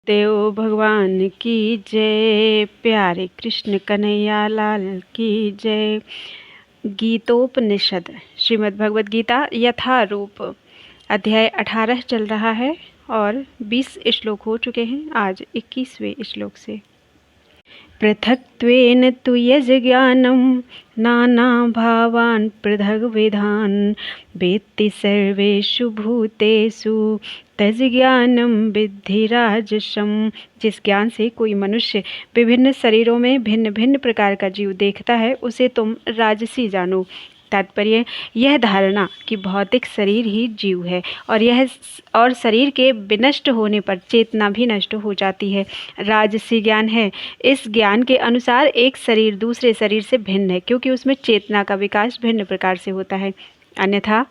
देव भगवान की जय। प्यारे कृष्ण कन्हैया लाल की जय। गीतोपनिषद श्रीमद् भगवद गीता यथारूप अध्याय 18 चल रहा है और 20 श्लोक हो चुके हैं। आज 21वें श्लोक से। पृथक्त्वेन तु यज्ज्ञानं नानाभावान् पृथग्विधान् वेत्ति सर्वेषु भूतेषु तज्ज्ञानं विद्धि राजसम्। जिस ज्ञान से कोई मनुष्य विभिन्न शरीरों में भिन्न भिन्न प्रकार का जीव देखता है उसे तुम राजसी जानो। तात्पर्य यह धारणा कि भौतिक शरीर ही जीव है और शरीर के विनष्ट होने पर चेतना भी नष्ट हो जाती है, राजसी ज्ञान है। इस ज्ञान के अनुसार एक शरीर दूसरे शरीर से भिन्न है क्योंकि उसमें चेतना का विकास भिन्न प्रकार से होता है। अन्यथा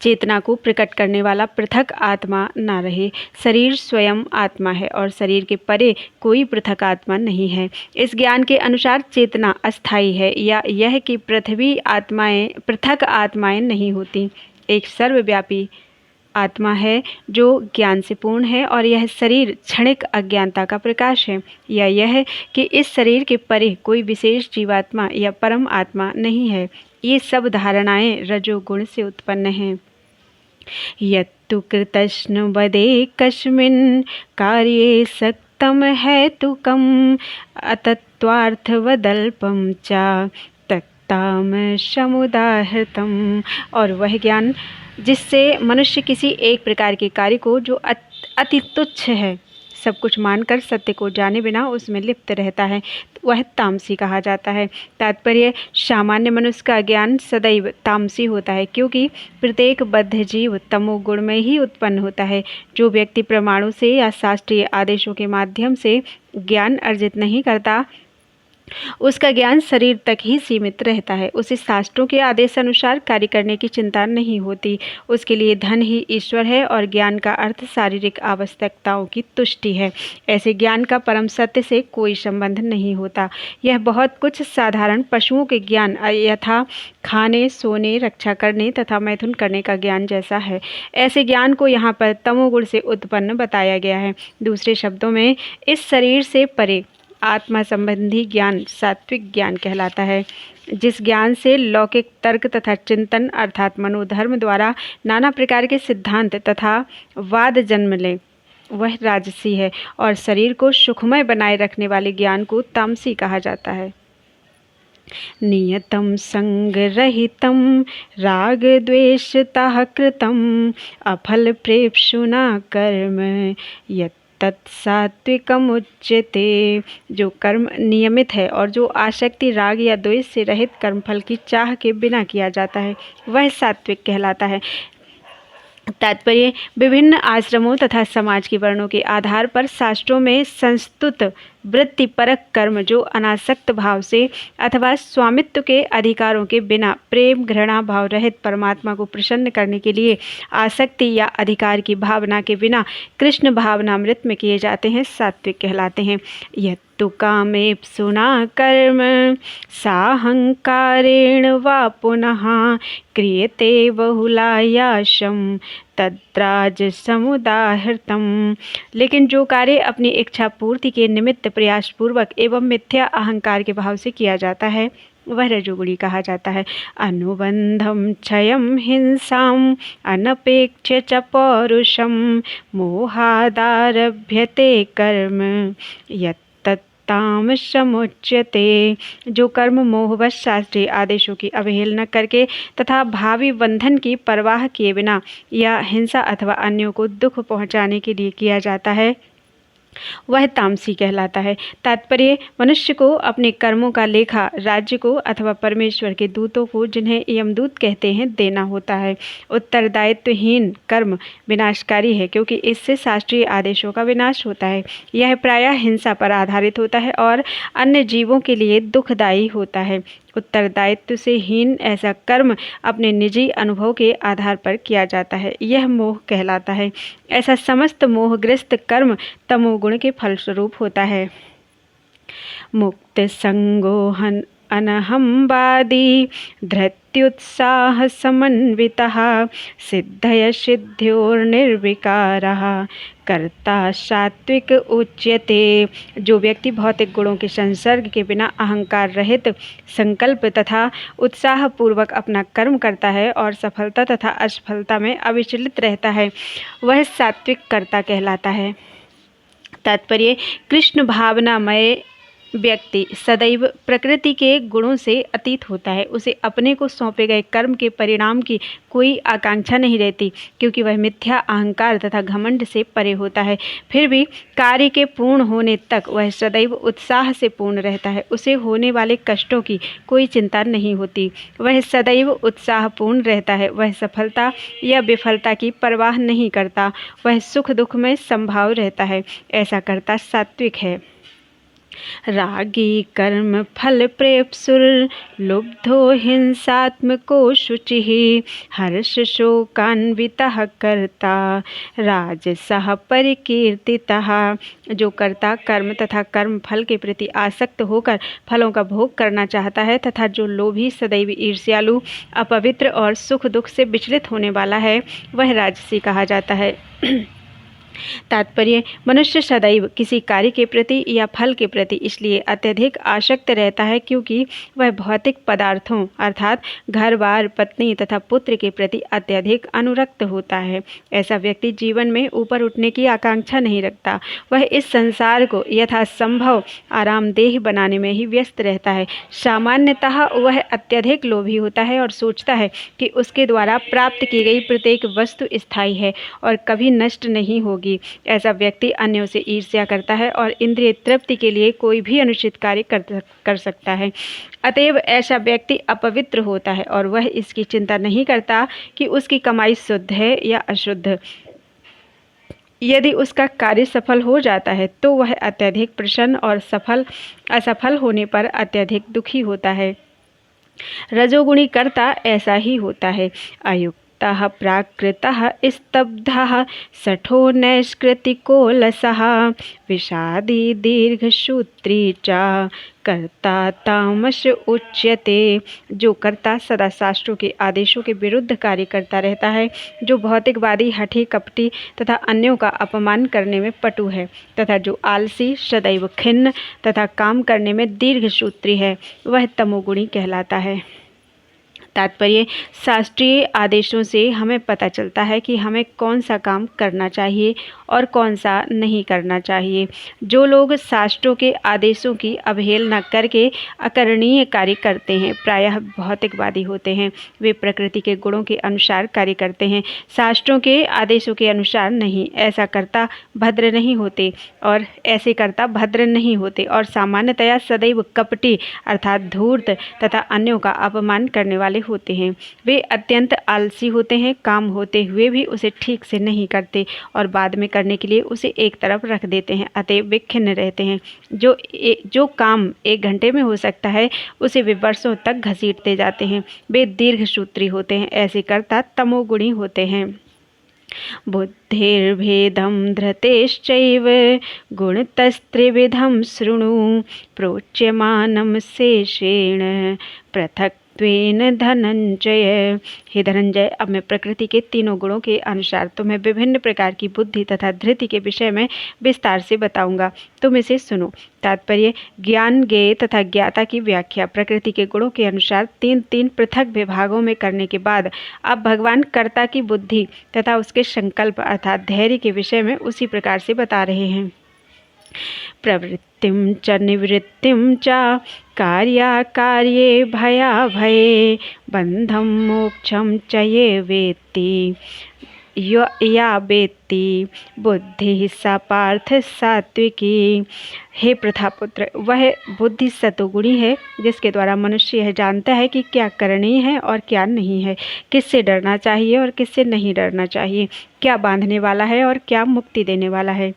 चेतना को प्रकट करने वाला पृथक आत्मा ना रहे। शरीर स्वयं आत्मा है और शरीर के परे कोई पृथक आत्मा नहीं है। इस ज्ञान के अनुसार चेतना अस्थायी है या यह कि पृथक आत्माएं नहीं होती। एक सर्वव्यापी आत्मा है जो ज्ञान से पूर्ण है और यह शरीर क्षणिक अज्ञानता का प्रकाश है, या यह कि इस शरीर के परे कोई विशेष जीवात्मा या परम आत्मा नहीं है। ये सब धारणाएं रजोगुण से उत्पन्न हैं। यत्तु कृतस्न वदे कस्मिन् कार्ये सक्तम हेतुकम् अतत्वार्थवदल्पं च तत्ताम समुदाहृतम्। और वह ज्ञान जिससे मनुष्य किसी एक प्रकार के कार्य को जो अति तुच्छ है सब कुछ मानकर सत्य को जाने बिना उसमें लिप्त रहता है, वह तामसी कहा जाता है। तात्पर्य सामान्य मनुष्य का ज्ञान सदैव तामसी होता है क्योंकि प्रत्येक बद्ध जीव तमोगुण में ही उत्पन्न होता है। जो व्यक्ति प्रमाणों से या शास्त्रीय आदेशों के माध्यम से ज्ञान अर्जित नहीं करता उसका ज्ञान शरीर तक ही सीमित रहता है। उसे शास्त्रों के आदेश अनुसार कार्य करने की चिंता नहीं होती। उसके लिए धन ही ईश्वर है और ज्ञान का अर्थ शारीरिक आवश्यकताओं की तुष्टि है। ऐसे ज्ञान का परम सत्य से कोई संबंध नहीं होता। यह बहुत कुछ साधारण पशुओं के ज्ञान यथा खाने, सोने, रक्षा करने तथा मैथुन करने का ज्ञान जैसा है। ऐसे ज्ञान को यहाँ पर तमोगुण से उत्पन्न बताया गया है। दूसरे शब्दों में इस शरीर से परे आत्मा संबंधी ज्ञान सात्विक ज्ञान कहलाता है। जिस ज्ञान से लौकिक तर्क तथा चिंतन अर्थात मनोधर्म द्वारा नाना प्रकार के सिद्धांत तथा वाद जन्म ले वह राजसी है और शरीर को सुखमय बनाए रखने वाले ज्ञान को तामसी कहा जाता है। नियतं संगरहितं राग द्वेषतः कृतं अफल प्रेप्सुना कर्म यत् तत्सात्विकम उच्यते। जो कर्म नियमित है और जो आसक्ति राग या द्वेष से रहित कर्मफल की चाह के बिना किया जाता है वह सात्विक कहलाता है। तात्पर्य विभिन्न आश्रमों तथा समाज के वर्णों के आधार पर शास्त्रों में संस्तुत वृत्तिपरक कर्म जो अनासक्त भाव से अथवा स्वामित्व के अधिकारों के बिना प्रेम घृणा भाव रहित परमात्मा को प्रसन्न करने के लिए आसक्ति या अधिकार की भावना के बिना कृष्ण भावनामृत में किए जाते हैं सात्विक कहलाते हैं। यह तु कामेप्सुना कर्म साहंकारेण वा पुनः क्रियते बहुलायासं तद्राजसमुदाहृतम्। लेकिन जो कार्य अपनी इच्छा पूर्ति के निमित्त प्रयासपूर्वक एवं मिथ्या अहंकार के भाव से किया जाता है वह रजोगुणी कहा जाता है। अनुबंधम क्षयम हिंसाम अनपेक्ष्य च पौरुषम मोहादारभ्यते कर्म ताम समुच्यते। जो कर्म मोहवश शास्त्रीय आदेशों की अवहेलना करके तथा भावी बंधन की परवाह किए बिना या हिंसा अथवा अन्यों को दुख पहुंचाने के लिए किया जाता है वह तामसी कहलाता है। तात्पर्य मनुष्य को अपने कर्मों का लेखा राज्य को अथवा परमेश्वर के दूतों को जिन्हें यमदूत कहते हैं देना होता है। उत्तरदायित्वहीन कर्म विनाशकारी है क्योंकि इससे शास्त्रीय आदेशों का विनाश होता है। यह प्रायः हिंसा पर आधारित होता है और अन्य जीवों के लिए दुखदायी होता है। उत्तरदायित्व से हीन ऐसा कर्म अपने निजी अनुभव के आधार पर किया जाता है, यह मोह कहलाता है। ऐसा समस्त मोहग्रस्त कर्म तमोगुण के फलस्वरूप होता है। मुक्त संगोहन अनहंवादी धृत्युत्साह समन्वितः सिद्धय सिद्ध्योर्निर्विकारः कर्ता सात्विक उच्यते। जो व्यक्ति भौतिक गुणों के संसर्ग के बिना अहंकार रहित संकल्प तथा उत्साहपूर्वक अपना कर्म करता है और सफलता तथा असफलता में अविचलित रहता है, वह सात्विक कर्ता कहलाता है। तात्पर्य: कृष्ण भावनामय व्यक्ति सदैव प्रकृति के गुणों से अतीत होता है। उसे अपने को सौंपे गए कर्म के परिणाम की कोई आकांक्षा नहीं रहती, क्योंकि वह मिथ्या अहंकार तथा घमंड से परे होता है। फिर भी कार्य के पूर्ण होने तक वह सदैव उत्साह से पूर्ण रहता है। उसे होने वाले कष्टों की कोई चिंता नहीं होती। वह सदैव उत्साहपूर्ण रहता है। वह सफलता या विफलता की परवाह नहीं करता। वह सुख दुख में समभाव रहता है। ऐसा कर्ता सात्विक है। रागी कर्म फल प्रेप्सुर लुब्धो हिंसात्मको शुचिः हर्ष शोकान्वितः कर्ता राजसः परिकीर्तितः। जो कर्ता कर्म तथा कर्म फल के प्रति आसक्त होकर फलों का भोग करना चाहता है तथा जो लोभी, सदैव ईर्ष्यालु, अपवित्र और सुख दुख से विचलित होने वाला है, वह राजसी कहा जाता है। तात्पर्य: मनुष्य सदैव किसी कार्य के प्रति या फल के प्रति इसलिए अत्यधिक आसक्त रहता है क्योंकि वह भौतिक पदार्थों अर्थात घर बार, पत्नी तथा पुत्र के प्रति अत्यधिक अनुरक्त होता है। ऐसा व्यक्ति जीवन में ऊपर उठने की आकांक्षा नहीं रखता। वह इस संसार को यथासंभव आरामदेह बनाने में ही व्यस्त रहता है। सामान्यतः वह अत्यधिक लोभी होता है और सोचता है कि उसके द्वारा प्राप्त की गई प्रत्येक वस्तु स्थायी है और कभी नष्ट नहीं होगी। ऐसा व्यक्ति अन्यों से ईर्ष्या करता है और इंद्रिय तृप्ति के लिए कोई भी अनुचित कार्य कर सकता है। अतएव ऐसा व्यक्ति अपवित्र होता है और वह इसकी चिंता नहीं करता कि उसकी कमाई शुद्ध है या अशुद्ध। यदि उसका कार्य सफल हो जाता है तो वह अत्यधिक प्रसन्न और असफल होने पर अत्यधिक दुखी होता है। रजोगुणी कर्ता ऐसा ही होता है। अयुक्त प्राकृतः स्तब्धः सठो नैष्कृतिकोलसः विषादी दीर्घसूत्री च कर्ता तामस उच्यते। जो कर्ता सदा शास्त्रों के आदेशों के विरुद्ध कार्य करता रहता है, जो भौतिकवादी, हठी, कपटी तथा अन्यों का अपमान करने में पटु है तथा जो आलसी, सदैव खिन्न तथा काम करने में दीर्घसूत्री है, वह तमोगुणी कहलाता है। तात्पर्य: शास्त्रीय आदेशों से हमें पता चलता है कि हमें कौन सा काम करना चाहिए और कौन सा नहीं करना चाहिए। जो लोग शास्त्रों के आदेशों की अवहेलना करके अकरणीय कार्य करते हैं, प्रायः भौतिकवादी होते हैं। वे प्रकृति के गुणों के अनुसार कार्य करते हैं, शास्त्रों के आदेशों के अनुसार नहीं। ऐसे कर्ता भद्र नहीं होते और सामान्यतया सदैव कपटी अर्थात धूर्त तथा अन्यों का अपमान करने वाले होते हैं। वे अत्यंत आलसी होते हैं, काम होते हुए भी उसे ठीक से नहीं करते और बाद में करने के लिए उसे एक तरफ रख देते हैं। अतएव वे खिन्न रहते हैं। जो काम 1 घंटे में हो सकता है, उसे वे वर्षों तक घसीटते जाते हैं। वे दीर्घसूत्री होते हैं। ऐसे कर्ता तमोगुणी होते हैं। बुद्धिर्भेदं धृतेश्चैव गुणतस्त्रिविधं शृणु प्रोच्यमानं शेषेण पृथक्त्वेन धनंजय। हे धनंजय, अब मैं प्रकृति के तीनों गुणों के अनुसार तुम्हें विभिन्न प्रकार की बुद्धि तथा धृति के विषय में विस्तार से बताऊंगा, तुम इसे सुनो। तात्पर्य: ज्ञान, ज्ञेय तथा ज्ञाता की व्याख्या प्रकृति के गुणों के अनुसार 3-3 पृथक विभागों में करने के बाद अब भगवान कर्ता की बुद्धि तथा उसके संकल्प अर्थात धैर्य के विषय में उसी प्रकार से बता रहे हैं। प्रवृत्तिं च निवृत्तिं च कार्याकार्ये भयाभये बंधं मोक्षं च ये वेत्ति या वेत्ति बुद्धि सा पार्थ सात्विकी। हे प्रथापुत्र, वह बुद्धि सतोगुणी है जिसके द्वारा मनुष्य यह जानता है कि क्या करणीय है और क्या नहीं है, किससे डरना चाहिए और किससे नहीं डरना चाहिए, क्या बांधने वाला है और क्या मुक्ति देने वाला है।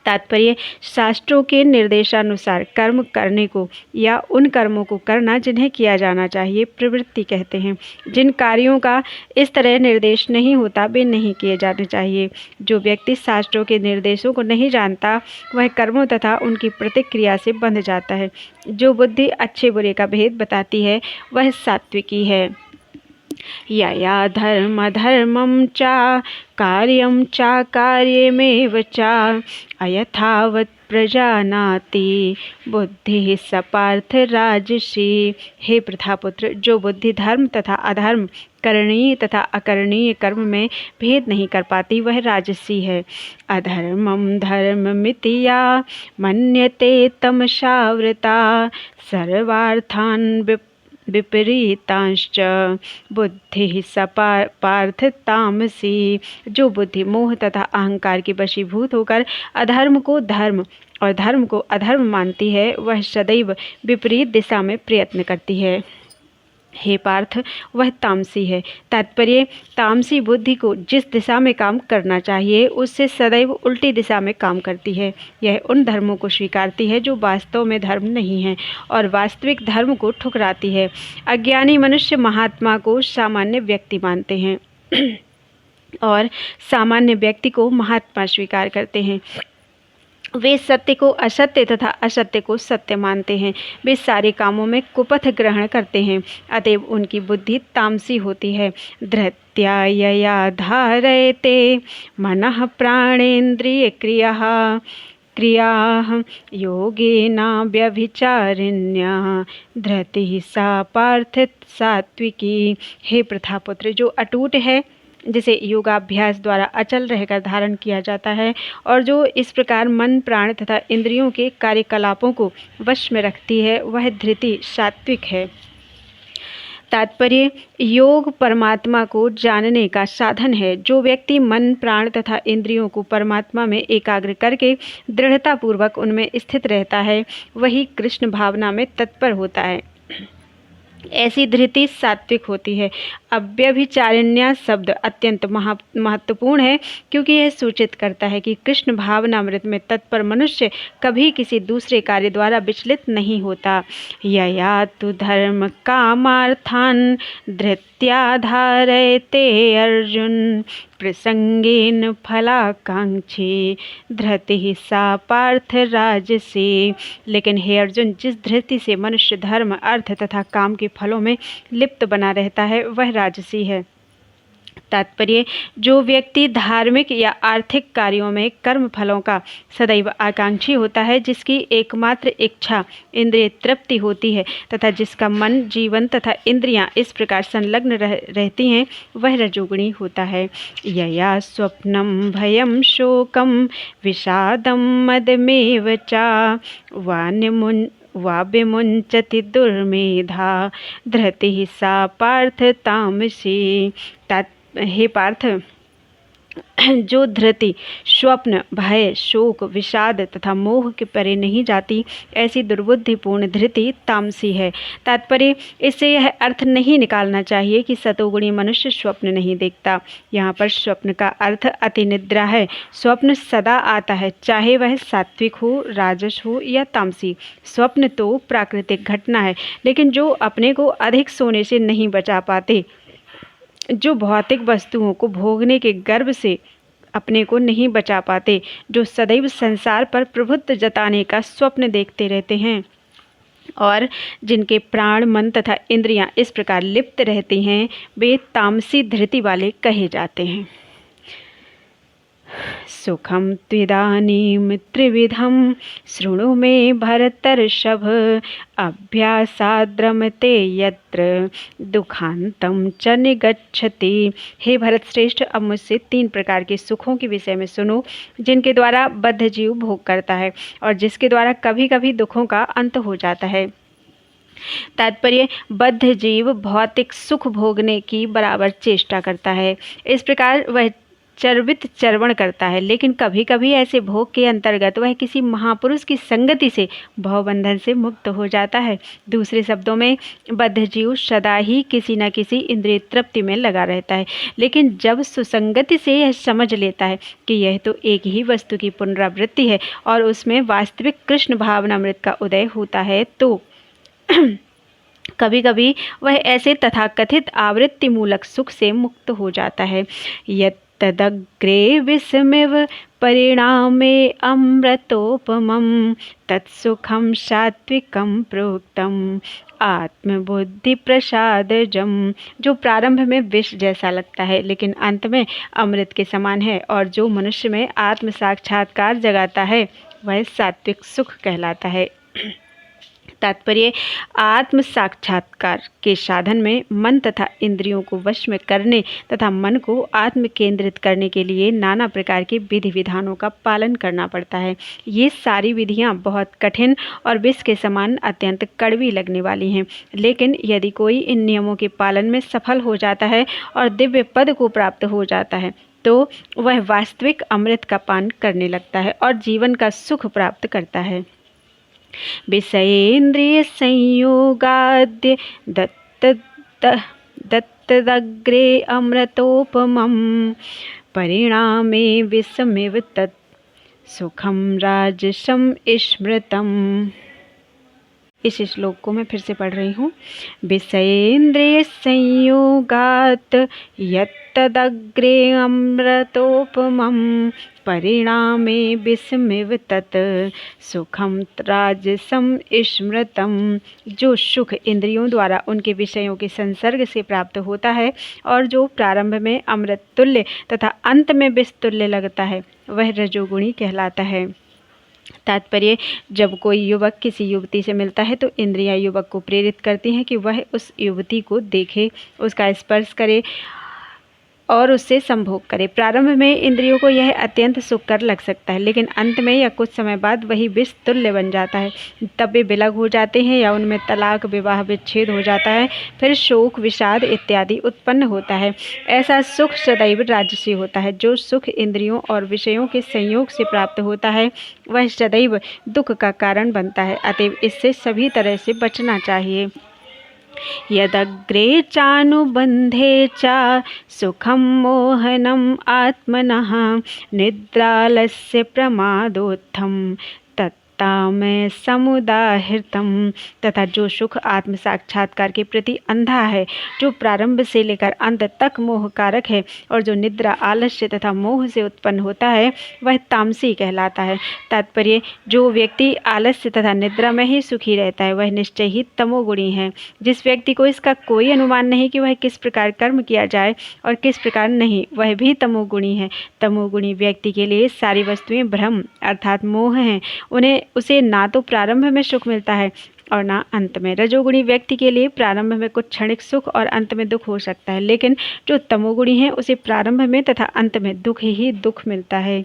तात्पर्य: शास्त्रों के निर्देशानुसार कर्म करने को या उन कर्मों को करना जिन्हें किया जाना चाहिए प्रवृत्ति कहते हैं। जिन कार्यों का इस तरह निर्देश नहीं होता वे नहीं किए जाने चाहिए। जो व्यक्ति शास्त्रों के निर्देशों को नहीं जानता वह कर्मों तथा उनकी प्रतिक्रिया से बंध जाता है। जो बुद्धि अच्छे बुरे का भेद बताती है वह सात्विकी है। यया धर्मधर्मं च कार्यं च कार्यमेव च अयथावत् प्रजानाति बुद्धि स पार्थ राजसी। हे प्रथापुत्र, जो बुद्धि धर्म तथा अधर्म, करणीय तथा अकरणीय कर्म में भेद नहीं कर पाती, वह राजसी है। अधर्मं धर्ममिति या मन्यते तमसावृता सर्वार्थान् विपरीतांश्च बुद्धि स पार्थ तामसी। जो बुद्धि मोह तथा अहंकार की वशीभूत होकर अधर्म को धर्म और धर्म को अधर्म मानती है, वह सदैव विपरीत दिशा में प्रयत्न करती है। हे पार्थ, वह तामसी है। तात्पर्य, तामसी बुद्धि को जिस दिशा में काम करना चाहिए उससे सदैव उल्टी दिशा में काम करती है। यह उन धर्मों को स्वीकारती है जो वास्तव में धर्म नहीं है और वास्तविक धर्म को ठुकराती है। अज्ञानी मनुष्य महात्मा को सामान्य व्यक्ति मानते हैं और सामान्य व्यक्ति को महात्मा स्वीकार करते हैं। वे सत्य को असत्य तथा असत्य को सत्य मानते हैं। वे सारे कामों में कुपथ ग्रहण करते हैं, अतएव उनकी बुद्धि तामसी होती है। धृत्या यया धारयते मनः प्राणेन्द्रिय क्रियाः योगेन व्यभिचारिण्या धृतिः सा पार्थ सात्विकी। हे प्रथापुत्र, जो अटूट है, जिसे योगाभ्यास द्वारा अचल रहकर धारण किया जाता है और जो इस प्रकार मन, प्राण तथा इंद्रियों के कार्यकलापों को वश में रखती है, वह धृति सात्विक है। तात्पर्य, योग परमात्मा को जानने का साधन है। जो व्यक्ति मन, प्राण तथा इंद्रियों को परमात्मा में एकाग्र करके दृढ़तापूर्वक उनमें स्थित रहता है, वही कृष्ण भावना में तत्पर होता है। ऐसी धृति सात्विक होती है। अव्यभिचारिण्या शब्द अत्यंत महत्वपूर्ण है, क्योंकि यह सूचित करता है कि कृष्ण भावनामृत में तत्पर मनुष्य कभी किसी दूसरे कार्य द्वारा विचलित नहीं होता। यया तु धर्म कामार्थान् धृत्या धारयते अर्जुन प्रसंगेन फलाकांक्षी धृति सा पार्थ राजसी। लेकिन हे अर्जुन, जिस धृति से मनुष्य धर्म, अर्थ तथा काम के फलों में लिप्त बना रहता है, वह राजसी है। तात्पर्य, जो व्यक्ति धार्मिक या आर्थिक कार्यों में कर्म फलों का सदैव आकांक्षी होता है, जिसकी एकमात्र इच्छा इंद्रिय तृप्ति होती है तथा जिसका मन, जीवन तथा इंद्रियां इस प्रकार संलग्न रहती हैं, वह रजोगुणी होता है। यया स्वप्नम भयम शोकम विषादम मदमेव च वा विमुंचति दुर्मेधा धृति सा पार्थ तामसी। हे पार्थ, जो धृति स्वप्न, भय, शोक, विषाद तथा मोह के परे नहीं जाती, ऐसी दुर्बुद्धिपूर्ण धृति तामसी है। तात्पर्य, इससे यह अर्थ नहीं निकालना चाहिए कि सतोगुणी मनुष्य स्वप्न नहीं देखता। यहाँ पर स्वप्न का अर्थ अतिनिद्रा है। स्वप्न सदा आता है, चाहे वह सात्विक हो, राजस हो या तामसी। स्वप्न तो प्राकृतिक घटना है, लेकिन जो अपने को अधिक सोने से नहीं बचा पाते, जो भौतिक वस्तुओं को भोगने के गर्व से अपने को नहीं बचा पाते, जो सदैव संसार पर प्रभुत्व जताने का स्वप्न देखते रहते हैं और जिनके प्राण, मन तथा इंद्रियां इस प्रकार लिप्त रहती हैं, वे तामसी धृति वाले कहे जाते हैं। सुखम त्विदानीं त्रिविधं शृणु मे भरतर्षभ अभ्यासाद्रमते यत्र दुखांतं च निगच्छति। हे भरत श्रेष्ठ, अब मुझसे 3 प्रकार के सुखों के विषय में सुनो, जिनके द्वारा बद्ध जीव भोग करता है और जिसके द्वारा कभी कभी दुखों का अंत हो जाता है। तात्पर्य, बद्ध जीव भौतिक सुख भोगने की बराबर चेष्टा करता है। इस प्रकार वह चर्वित चर्वण करता है, लेकिन कभी कभी ऐसे भोग के अंतर्गत वह किसी महापुरुष की संगति से भवबंधन से मुक्त हो जाता है। दूसरे शब्दों में, बद्ध जीव सदा ही किसी न किसी इंद्रिय तृप्ति में लगा रहता है, लेकिन जब सुसंगति से यह समझ लेता है कि यह तो एक ही वस्तु की पुनरावृत्ति है और उसमें वास्तविक कृष्ण भावनामृत का उदय होता है, तो कभी कभी वह ऐसे तथाकथित आवृत्ति मूलक सुख से मुक्त हो जाता है। तदग्रे विषमिव परिणामे अमृतोपमं तत्सुखं सात्विकं प्रोक्तम आत्मबुद्धि प्रसादजम। जो प्रारंभ में विष जैसा लगता है लेकिन अंत में अमृत के समान है और जो मनुष्य में आत्म साक्षात्कार जगाता है वह सात्विक सुख कहलाता है। तात्पर्य, आत्म साक्षात्कार के साधन में मन तथा इंद्रियों को वश में करने तथा मन को आत्म केंद्रित करने के लिए नाना प्रकार के विधि विधानों का पालन करना पड़ता है। ये सारी विधियां बहुत कठिन और विष के समान अत्यंत कड़वी लगने वाली हैं, लेकिन यदि कोई इन नियमों के पालन में सफल हो जाता है और दिव्य पद को प्राप्त हो जाता है तो वह वास्तविक अमृत का पान करने लगता है और जीवन का सुख प्राप्त करता है। विषयेन्द्रिय संयोगाद्य दत्तदग्रे अमृतोपमं परिणामे विषमिव तत् सुखम राजसम स्मृतम्। इस श्लोक को मैं फिर से पढ़ रही हूँ। विषयेन्द्रिय संयोगात् यत्तदग्रे अमृतोपमं परिणामे विषमिव तत् सुखम राजसम स्मृतम। जो सुख इंद्रियों द्वारा उनके विषयों के संसर्ग से प्राप्त होता है और जो प्रारंभ में अमृत तुल्य तथा अंत में विष तुल्य लगता है वह रजोगुणी कहलाता है। तात्पर्य, जब कोई युवक किसी युवती से मिलता है तो इंद्रियां युवक को प्रेरित करती हैं कि वह उस युवती को देखे, उसका स्पर्श करे और उससे संभोग करे। प्रारंभ में इंद्रियों को यह अत्यंत सुखकर लग सकता है, लेकिन अंत में या कुछ समय बाद वही विष तुल्य बन जाता है। तब वे विलग हो जाते हैं या उनमें तलाक, विवाह, विच्छेद हो जाता है, फिर शोक, विषाद इत्यादि उत्पन्न होता है। ऐसा सुख सदैव राजसी होता है। जो सुख इंद्रियों और विषयों के संयोग से प्राप्त होता है वह सदैव दुख का कारण बनता है। अतएव इससे सभी तरह से बचना चाहिए। यदग्रे चानुबंधे चा सुखम मोहनम आत्मनः निद्रालस्य प्रमादोत्थम में समुदाहृतम। तथा जो सुख आत्म साक्षात्कार के प्रति अंधा है, जो प्रारंभ से लेकर अंत तक मोह कारक है और जो निद्रा, आलस्य तथा मोह से उत्पन्न होता है वह तामसी कहलाता है। तात्पर्य, जो व्यक्ति आलस्य तथा निद्रा में ही सुखी रहता है वह निश्चय ही तमोगुणी है। जिस व्यक्ति को इसका कोई अनुमान नहीं कि वह किस प्रकार कर्म किया जाए और किस प्रकार नहीं, वह भी तमोगुणी है। तमोगुणी व्यक्ति के लिए सारी वस्तुएं भ्रम अर्थात मोह हैं। उसे ना तो प्रारंभ में सुख मिलता है और ना अंत में। रजोगुणी व्यक्ति के लिए प्रारंभ में कुछ क्षणिक सुख और अंत में दुख हो सकता है, लेकिन जो तमोगुणी है उसे प्रारंभ में तथा अंत में दुख ही दुख मिलता है।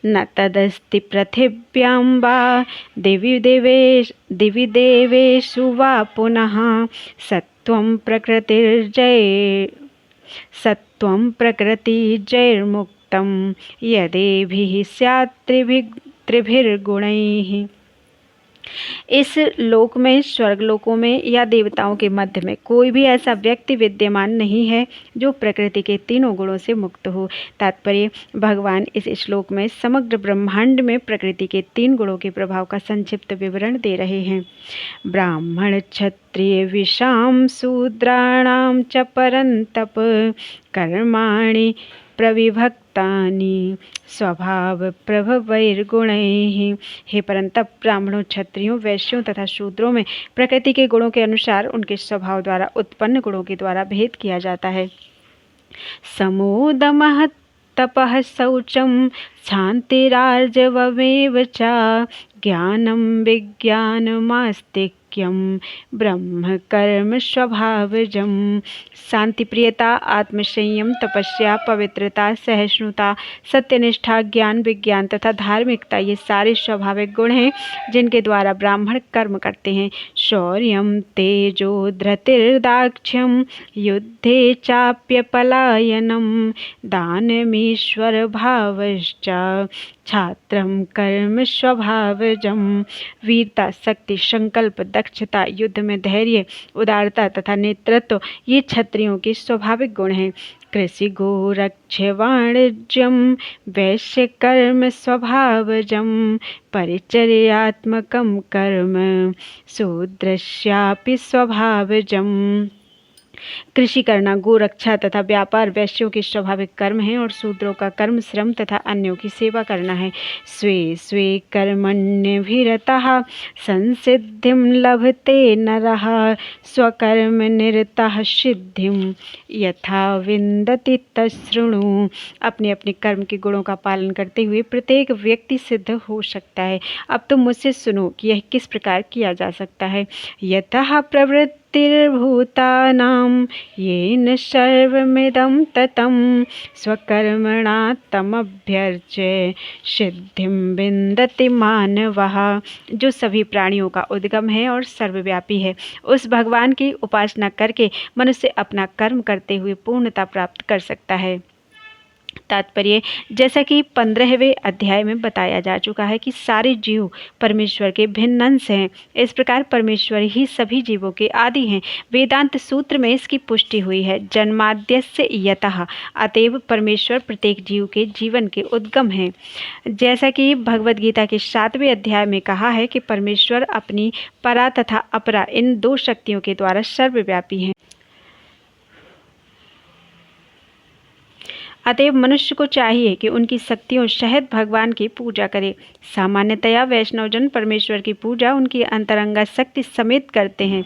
न तदस्ति पृथिव्यां वा दिवि देवेषु वा पुनः सत्वं प्रकृतिजैर्मुक्तं यदेभिः स्यात् त्रिभिर्गुणैः। इस लोक में, स्वर्गलोकों में या देवताओं के मध्य में कोई भी ऐसा व्यक्ति विद्यमान नहीं है जो प्रकृति के तीनों गुणों से मुक्त हो। तात्पर्य, भगवान इस श्लोक में समग्र ब्रह्मांड में प्रकृति के 3 गुणों के प्रभाव का संक्षिप्त विवरण दे रहे हैं। ब्राह्मण, क्षत्रिय, विषाम शूद्राणाम च परंतप कर्माणि प्रविभक्तानि स्वभाव प्रभवैर्गुणैः। हे परंतप, ब्राह्मणों, क्षत्रियों, वैश्यों तथा शूद्रों में प्रकृति के गुणों के अनुसार उनके स्वभाव द्वारा उत्पन्न गुणों के द्वारा भेद किया जाता है। समोदमः तपः शौचं शान्तिरार्जवमेव च ज्ञानं विज्ञानमास्तिक्यं ब्रह्म कर्म स्वभावजं। शांति प्रियता, आत्मसंयम, तपस्या, पवित्रता, सहिष्णुता, सत्यनिष्ठा, ज्ञान, विज्ञान तथा धार्मिकता ये सारे स्वाभाविक गुण हैं जिनके द्वारा ब्राह्मण कर्म करते हैं। शौर्यं तेजो धृतिर्दाक्ष्यं युद्धे चाप्यपलायनं दानमीश्वर भावश्च छात्रं कर्म स्वभावजं। वीरता, शक्ति, संकल्प, दक्षता, युद्ध में धैर्य, उदारता तथा नेतृत्व ये क्षत्रियों के स्वाभाविक गुण हैं। कृषि, गोरक्ष्य, वाणिज्यं वैश्य कर्म स्वभावजं परिचर्यात्मकं कर्म शूद्रस्यापि स्वभावजं। कृषि करना, गोरक्षा तथा व्यापार वैश्यों के स्वाभाविक कर्म हैं और शूद्रों का कर्म श्रम तथा अन्यों की सेवा करना है। स्वे स्वे कर्मण्यभिरतः संसिद्धिं लभते नरः स्वकर्म निरतः सिद्धिं यथा विन्दति तच्छृणु। अपने अपने कर्म के गुणों का पालन करते हुए प्रत्येक व्यक्ति सिद्ध हो सकता है। अब तुम मुझसे सुनो कि यह किस प्रकार किया जा सकता है। यतः प्रवृत्तिर्भूतानां येन सर्वमिदं ततं स्वकर्मणा तमभ्यर्च्य सिद्धिं विन्दति मानवः। जो सभी प्राणियों का उद्गम है और सर्वव्यापी है, उस भगवान की उपासना करके मनुष्य अपना कर्म करते हुए पूर्णता प्राप्त कर सकता है। तात्पर्य, जैसा कि 15वें अध्याय में बताया जा चुका है कि सारे जीव परमेश्वर के भिन्न अंश हैं। इस प्रकार परमेश्वर ही सभी जीवों के आदि हैं। वेदांत सूत्र में इसकी पुष्टि हुई है। जन्माद्यस्य यतः, अतएव परमेश्वर प्रत्येक जीव के जीवन के उद्गम हैं। जैसा कि भगवद गीता के 7वें अध्याय में कहा है कि परमेश्वर अपनी परा तथा अपरा इन दो शक्तियों के द्वारा सर्वव्यापी हैं। अतएव मनुष्य को चाहिए कि उनकी शक्तियों सहित भगवान की पूजा करे। सामान्यतया वैष्णवजन परमेश्वर की पूजा उनकी अंतरंगा शक्ति समेत करते हैं।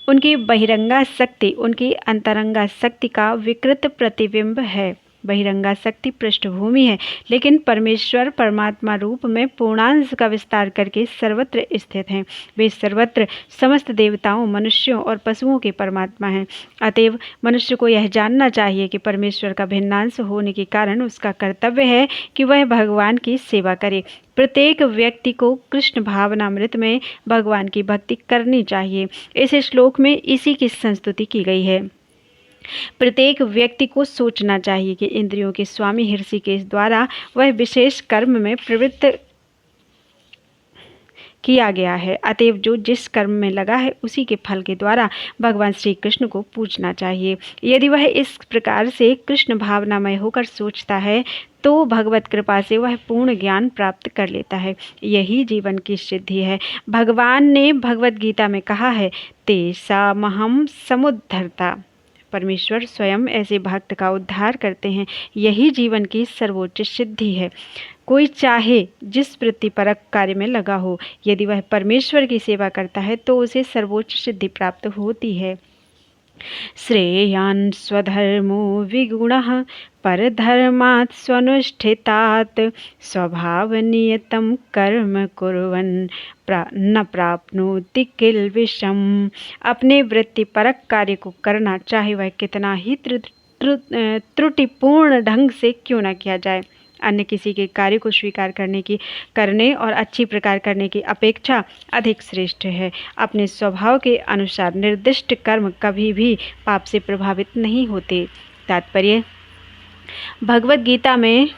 उनकी बहिरंगा शक्ति उनकी अंतरंगा शक्ति का विकृत प्रतिबिंब है। बहिरंगा शक्ति पृष्ठभूमि है, लेकिन परमेश्वर परमात्मा रूप में पूर्णांश का विस्तार करके सर्वत्र स्थित हैं। वे सर्वत्र समस्त देवताओं, मनुष्यों और पशुओं के परमात्मा हैं। अतएव मनुष्य को यह जानना चाहिए कि परमेश्वर का भिन्नांश होने के कारण उसका कर्तव्य है कि वह भगवान की सेवा करे। प्रत्येक व्यक्ति को कृष्ण भावनामृत में भगवान की भक्ति करनी चाहिए। इस श्लोक में इसी की संस्तुति की गई है। प्रत्येक व्यक्ति को सोचना चाहिए कि इंद्रियों के स्वामी ऋषिकेश द्वारा वह विशेष कर्म में प्रवृत्त किया गया है। अतएव जो जिस कर्म में लगा है उसी के फल के द्वारा भगवान श्री कृष्ण को पूजना चाहिए। यदि वह इस प्रकार से कृष्ण भावनामय होकर सोचता है तो भगवत कृपा से वह पूर्ण ज्ञान प्राप्त कर लेता है। यही जीवन की सिद्धि है। भगवान ने भगवत गीता में कहा है, तेषामहं समुद्धर्ता। परमेश्वर स्वयं ऐसे भक्त का उद्धार करते हैं। यही जीवन की सर्वोच्च सिद्धि है। कोई चाहे जिस वृत्तिपरक कार्य में लगा हो, यदि वह परमेश्वर की सेवा करता है तो उसे सर्वोच्च सिद्धि प्राप्त होती है। श्रेयान् स्वधर्मो विगुणः परधर्मात् स्वनुष्ठितात् स्वभावनियतं कर्म कुर्वन् न प्राप्नोति किल्बिषम्। अपने वृत्तिपरक कार्य को करना, चाहे वह कितना ही त्रुटिपूर्ण ढंग से क्यों न किया जाए। अन्य किसी के कार्य को स्वीकार करने और अच्छी प्रकार करने की अपेक्षा अधिक श्रेष्ठ है। अपने स्वभाव के अनुसार निर्दिष्ट कर्म कभी भी पाप से प्रभावित नहीं होते। तात्पर्य, भगवत गीता में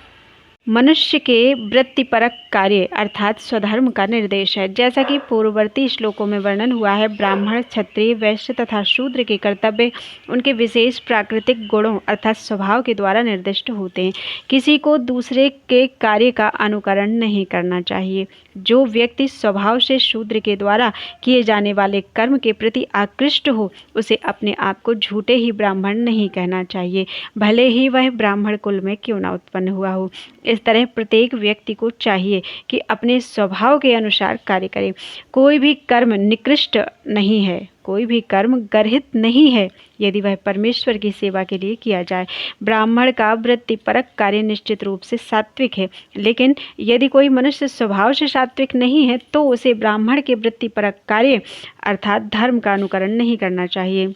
मनुष्य के वृत्तिपरक कार्य अर्थात स्वधर्म का निर्देश है। जैसा कि पूर्ववर्ती श्लोकों में वर्णन हुआ है, ब्राह्मण, क्षत्रिय, वैश्य तथा शूद्र के कर्तव्य उनके विशेष प्राकृतिक गुणों अर्थात स्वभाव के द्वारा निर्दिष्ट होते हैं। किसी को दूसरे के कार्य का अनुकरण नहीं करना चाहिए। जो व्यक्ति स्वभाव से शूद्र के द्वारा किए जाने वाले कर्म के प्रति आकृष्ट हो, उसे अपने आप को झूठे ही ब्राह्मण नहीं कहना चाहिए, भले ही वह ब्राह्मण कुल में क्यों न उत्पन्न हुआ हो। इस तरह प्रत्येक व्यक्ति को चाहिए कि अपने स्वभाव के अनुसार कार्य करे। कोई भी कर्म निकृष्ट नहीं है, कोई भी कर्म गर्हित नहीं है, यदि वह परमेश्वर की सेवा के लिए किया जाए। ब्राह्मण का वृत्तिपरक कार्य निश्चित रूप से सात्विक है, लेकिन यदि कोई मनुष्य स्वभाव से सात्विक नहीं है तो उसे ब्राह्मण के वृत्तिपरक कार्य अर्थात धर्म का अनुकरण नहीं करना चाहिए।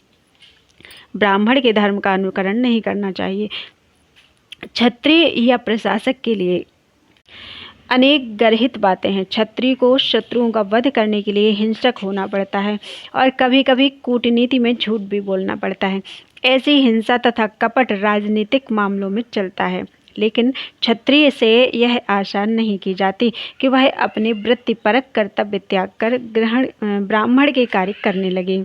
ब्राह्मण के धर्म का अनुकरण नहीं करना चाहिए। क्षत्रिय या प्रशासक के लिए अनेक गर्हित बातें हैं। क्षत्रिय को शत्रुओं का वध करने के लिए हिंसक होना पड़ता है और कभी कभी कूटनीति में झूठ भी बोलना पड़ता है। ऐसी हिंसा तथा कपट राजनीतिक मामलों में चलता है, लेकिन क्षत्रिय से यह आशा नहीं की जाती कि वह अपने वृत्तिपरक कर्तव्य त्याग कर ब्राह्मण के कार्य करने लगे।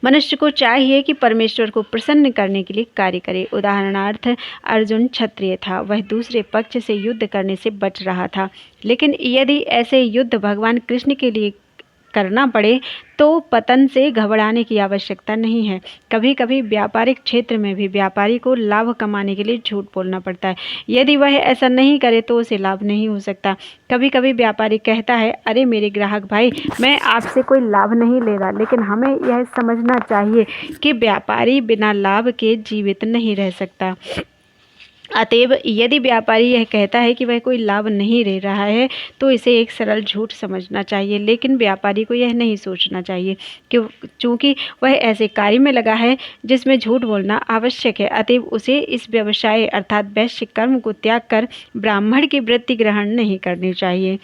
मनुष्य को चाहिए कि परमेश्वर को प्रसन्न करने के लिए कार्य करे। उदाहरणार्थ, अर्जुन क्षत्रिय था, वह दूसरे पक्ष से युद्ध करने से बच रहा था, लेकिन यदि ऐसे युद्ध भगवान कृष्ण के लिए करना पड़े तो पतन से घबराने की आवश्यकता नहीं है। कभी कभी व्यापारिक क्षेत्र में भी व्यापारी को लाभ कमाने के लिए झूठ बोलना पड़ता है। यदि वह ऐसा नहीं करे तो उसे लाभ नहीं हो सकता। कभी कभी व्यापारी कहता है, अरे मेरे ग्राहक भाई, मैं आपसे कोई लाभ नहीं ले रहा, लेकिन हमें यह समझना चाहिए कि व्यापारी बिना लाभ के जीवित नहीं रह सकता। अतएव यदि व्यापारी यह कहता है कि वह कोई लाभ नहीं ले रहा है तो इसे एक सरल झूठ समझना चाहिए, लेकिन व्यापारी को यह नहीं सोचना चाहिए कि चूंकि वह ऐसे कार्य में लगा है जिसमें झूठ बोलना आवश्यक है, अतएव उसे इस व्यवसाय अर्थात वैश्य कर्म को त्याग कर ब्राह्मण की वृत्ति ग्रहण नहीं करनी चाहिए।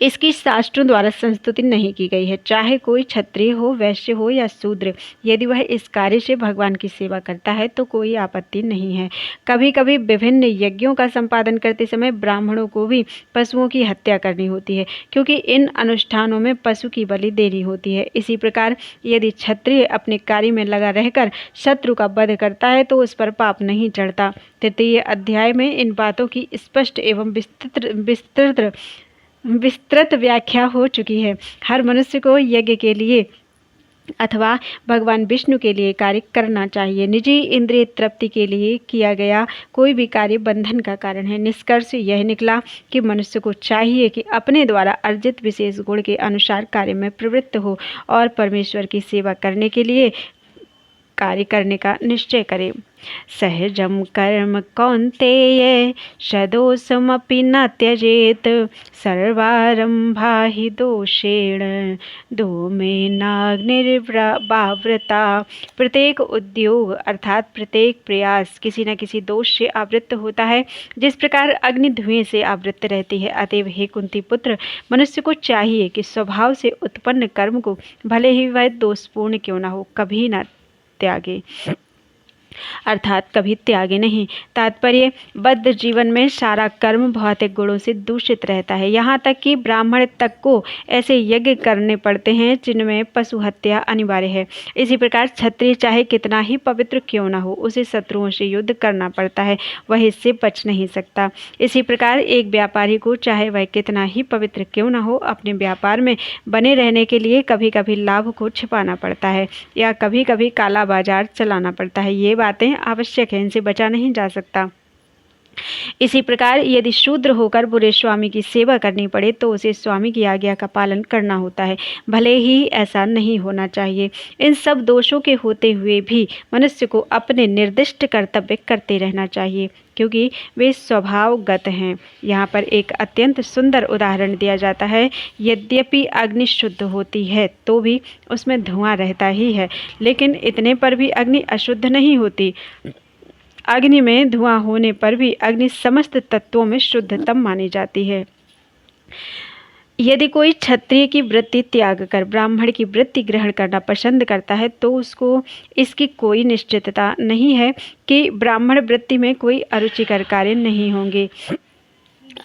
इसकी शास्त्रों द्वारा संस्तुति नहीं की गई है। चाहे कोई क्षत्रिय हो, वैश्य हो या शूद्र, यदि वह इस कार्य से भगवान की सेवा करता है तो कोई आपत्ति नहीं है। कभी कभी विभिन्न यज्ञों का संपादन करते समय ब्राह्मणों को भी पशुओं की हत्या करनी होती है, क्योंकि इन अनुष्ठानों में पशु की बलि देनी होती है। इसी प्रकार यदि क्षत्रिय अपने कार्य में लगा रहकर शत्रु का वध करता है तो उस पर पाप नहीं चढ़ता। तृतीय अध्याय में इन बातों की स्पष्ट एवं विस्तृत व्याख्या हो चुकी है। हर मनुष्य को यज्ञ के लिए अथवा भगवान विष्णु के लिए कार्य करना चाहिए। निजी इंद्रिय तृप्ति के लिए किया गया कोई भी कार्य बंधन का कारण है। निष्कर्ष यह निकला कि मनुष्य को चाहिए कि अपने द्वारा अर्जित विशेष गुण के अनुसार कार्य में प्रवृत्त हो और परमेश्वर की सेवा करने के लिए कार्य करने का निश्चय करे। सहजम कर्म कौन्तेय सदोषमपि न त्यजेत सर्वारंभा हि दोषेण धूमेनाग्निर्वावृता। प्रत्येक उद्योग अर्थात प्रत्येक प्रयास किसी न किसी दोष से आवृत्त होता है, जिस प्रकार अग्नि धुएं से आवृत्त रहती है। अतएव हे कुंती पुत्र, मनुष्य को चाहिए कि स्वभाव से उत्पन्न कर्म को भले ही वह दोषपूर्ण क्यों न हो, कभी न त्यागे, अर्थात कभी त्यागे नहीं। तात्पर्य, बद्ध जीवन में सारा कर्म भौतिक गुणों से दूषित रहता है। यहाँ तक कि ब्राह्मण तक को ऐसे यज्ञ करने पड़ते हैं जिनमें पशु हत्या अनिवार्य है। इसी प्रकार क्षत्रिय चाहे कितना ही पवित्र क्यों न हो, उसे शत्रुओं से युद्ध करना पड़ता है, वह इससे बच नहीं सकता। इसी प्रकार एक व्यापारी को चाहे वह कितना ही पवित्र क्यों न हो, अपने व्यापार में बने रहने के लिए कभी कभी लाभ को छिपाना पड़ता है या कभी कभी काला बाजार चलाना पड़ता है। ये बातें आवश्यक है, इनसे बचा नहीं जा सकता। इसी प्रकार यदि शूद्र होकर बुरे स्वामी की सेवा करनी पड़े तो उसे स्वामी की आज्ञा का पालन करना होता है, भले ही ऐसा नहीं होना चाहिए। इन सब दोषों के होते हुए भी मनुष्य को अपने निर्दिष्ट कर्तव्य करते रहना चाहिए, क्योंकि वे स्वभावगत हैं। यहाँ पर एक अत्यंत सुंदर उदाहरण दिया जाता है। यद्यपि अग्नि शुद्ध होती है तो भी उसमें धुआं रहता ही है, लेकिन इतने पर भी अग्नि अशुद्ध नहीं होती। अग्नि में धुआं होने पर भी अग्नि समस्त तत्वों में शुद्धतम मानी जाती है। यदि कोई क्षत्रिय की वृत्ति त्याग कर ब्राह्मण की वृत्ति ग्रहण करना पसंद करता है तो उसको इसकी कोई निश्चितता नहीं है कि ब्राह्मण वृत्ति में कोई अरुचिकर कार्य नहीं होंगे।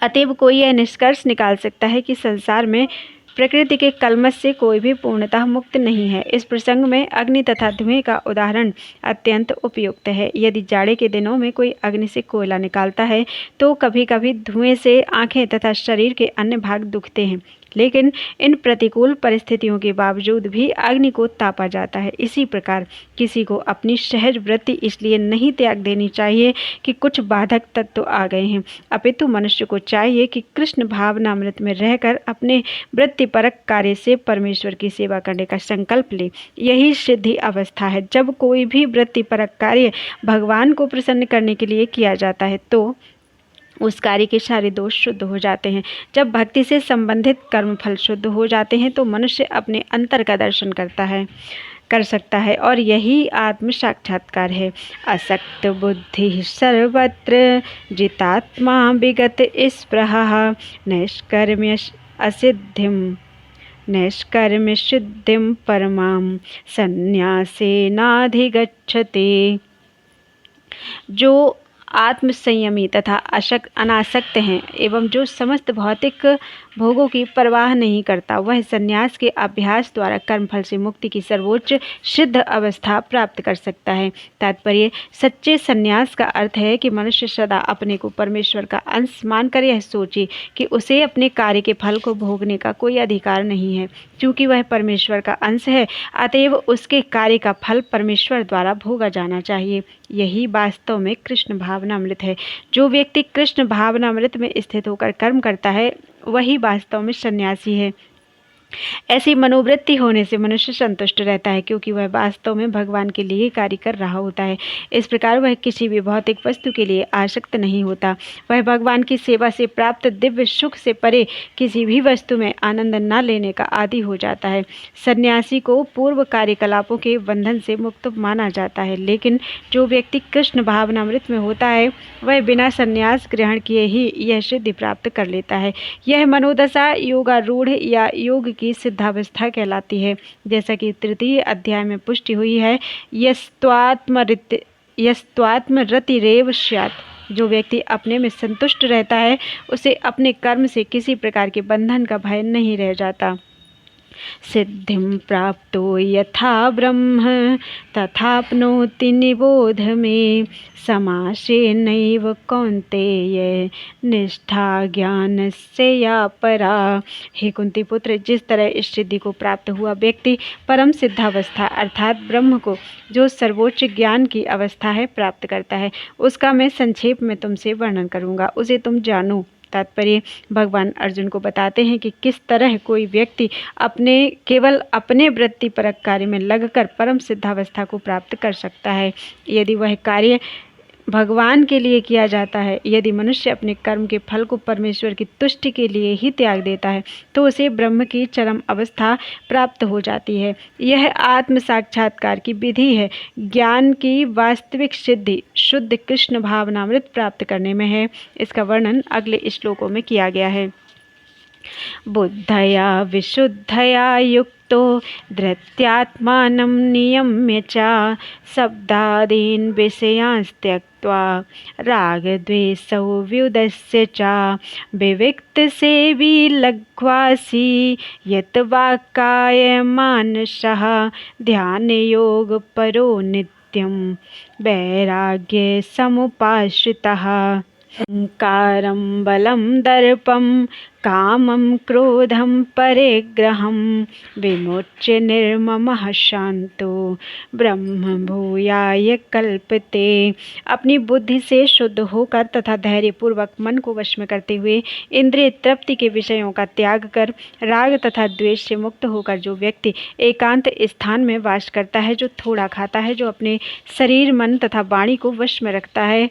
अतएव कोई यह निष्कर्ष निकाल सकता है कि संसार में प्रकृति के कलमश से कोई भी पूर्णतः मुक्त नहीं है। इस प्रसंग में अग्नि तथा धुएं का उदाहरण अत्यंत उपयुक्त है। यदि जाड़े के दिनों में कोई अग्नि से कोयला निकालता है तो कभी कभी धुएं से आंखें तथा शरीर के अन्य भाग दुखते हैं, लेकिन इन प्रतिकूल परिस्थितियों के बावजूद भी अग्नि को तापा जाता है। इसी प्रकार किसी को अपनी सहज वृत्ति इसलिए नहीं त्याग देनी चाहिए कि कुछ बाधक तत्व आ गए हैं, अपितु मनुष्य को चाहिए कि कृष्ण भावनामृत में रहकर अपने वृत्तिपरक कार्य से परमेश्वर की सेवा करने का संकल्प ले। यही सिद्धि अवस्था है। जब कोई भी वृत्तिपरक कार्य भगवान को प्रसन्न करने के लिए किया जाता है तो उस कार्य के सारे दोष शुद्ध हो जाते हैं। जब भक्ति से संबंधित कर्म फल शुद्ध हो जाते हैं तो मनुष्य अपने अंतर का दर्शन कर सकता है, और यही आत्म साक्षात्कार है। असक्त बुद्धि सर्वत्र जितात्मा विगत स्पृहा नैष्कर्म्य नैष्कर्म्य सिद्धिं परमां संन्यासेनाधिगच्छति। जो आत्मसंयमी तथा अनासक्त हैं एवं जो समस्त भौतिक भोगों की परवाह नहीं करता, वह संन्यास के अभ्यास द्वारा कर्मफल से मुक्ति की सर्वोच्च सिद्ध अवस्था प्राप्त कर सकता है। तात्पर्य: सच्चे संन्यास का अर्थ है कि मनुष्य सदा अपने को परमेश्वर का अंश मानकर यह सोचे कि उसे अपने कार्य के फल को भोगने का कोई अधिकार नहीं है। चूँकि वह परमेश्वर का अंश है, अतएव उसके कार्य का फल परमेश्वर द्वारा भोगा जाना चाहिए। यही वास्तव में कृष्ण भावनामृत है। जो व्यक्ति कृष्ण भावनामृत में स्थित होकर कर्म करता है, वही वास्तव में सन्यासी है। ऐसी मनोवृत्ति होने से मनुष्य संतुष्ट रहता है, क्योंकि वह वास्तव में भगवान के लिए कार्य कर रहा होता है। इस प्रकार वह किसी भी भौतिक वस्तु के लिए आसक्त नहीं होता। वह भगवान की सेवा से प्राप्त दिव्य सुख से परे किसी भी वस्तु में आनंद न लेने का आदी हो जाता है। सन्यासी को पूर्व कार्यकलापों के बंधन से मुक्त माना जाता है, लेकिन जो व्यक्ति कृष्ण भावनामृत में होता है, वह बिना संन्यास ग्रहण किए ही यह सिद्धि प्राप्त कर लेता है। यह मनोदशा योगारूढ़ या योग की सिद्धावस्था कहलाती है। जैसा कि तृतीय अध्याय में पुष्टि हुई है, यस्त्वात्मरतिरेव स्यात्। जो व्यक्ति अपने में संतुष्ट रहता है, उसे अपने कर्म से किसी प्रकार के बंधन का भय नहीं रह जाता। सिद्धिं प्राप्तो यथा ब्रह्म तथाप्नोति निबोध मे, समासेनैव कौन्तेय निष्ठा ज्ञानस्य या परा। हे कुंती पुत्र, जिस तरह इस सिद्धि को प्राप्त हुआ व्यक्ति परम सिद्धावस्था अर्थात ब्रह्म को, जो सर्वोच्च ज्ञान की अवस्था है, प्राप्त करता है, उसका मैं संक्षेप में तुमसे वर्णन करूँगा, उसे तुम जानो। तात्पर्य: भगवान अर्जुन को बताते हैं कि किस तरह कोई व्यक्ति केवल अपने वृत्तिपरक कार्य में लगकर परम सिद्धावस्था को प्राप्त कर सकता है। यदि वह कार्य भगवान के लिए किया जाता है, यदि मनुष्य अपने कर्म के फल को परमेश्वर की तुष्टि के लिए ही त्याग देता है, तो उसे ब्रह्म की चरम अवस्था प्राप्त हो जाती है। यह आत्म साक्षात्कार की विधि है। ज्ञान की वास्तविक सिद्धि शुद्ध कृष्ण भावनामृत प्राप्त करने में है। इसका वर्णन अगले श्लोकों में किया गया है। बुद्धया विशुद्धया युक्तो धृत्यात्मानं नियम्य च, शब्दादीन् विषयान् त्यक्त्वा रागद्वेषौ व्युदस्य च, विविक्तसेवी लघ्वासी यत् वाक्काय मानसः, ध्यानयोगपरो नित्यं वैराग्ये समुपाश्रितः। अहंकारं बलं दर्पं कामं क्रोधं परिग्रहं, विमुच्य निर्ममः शांतो ब्रह्म भूयाय कल्पते। अपनी बुद्धि से शुद्ध होकर तथा धैर्यपूर्वक मन को वश में करते हुए इंद्रिय तृप्ति के विषयों का त्याग कर राग तथा द्वेष से मुक्त होकर जो व्यक्ति एकांत स्थान में वास करता है, जो थोड़ा खाता है, जो अपने शरीर मन तथा वाणी को वश में रखता है,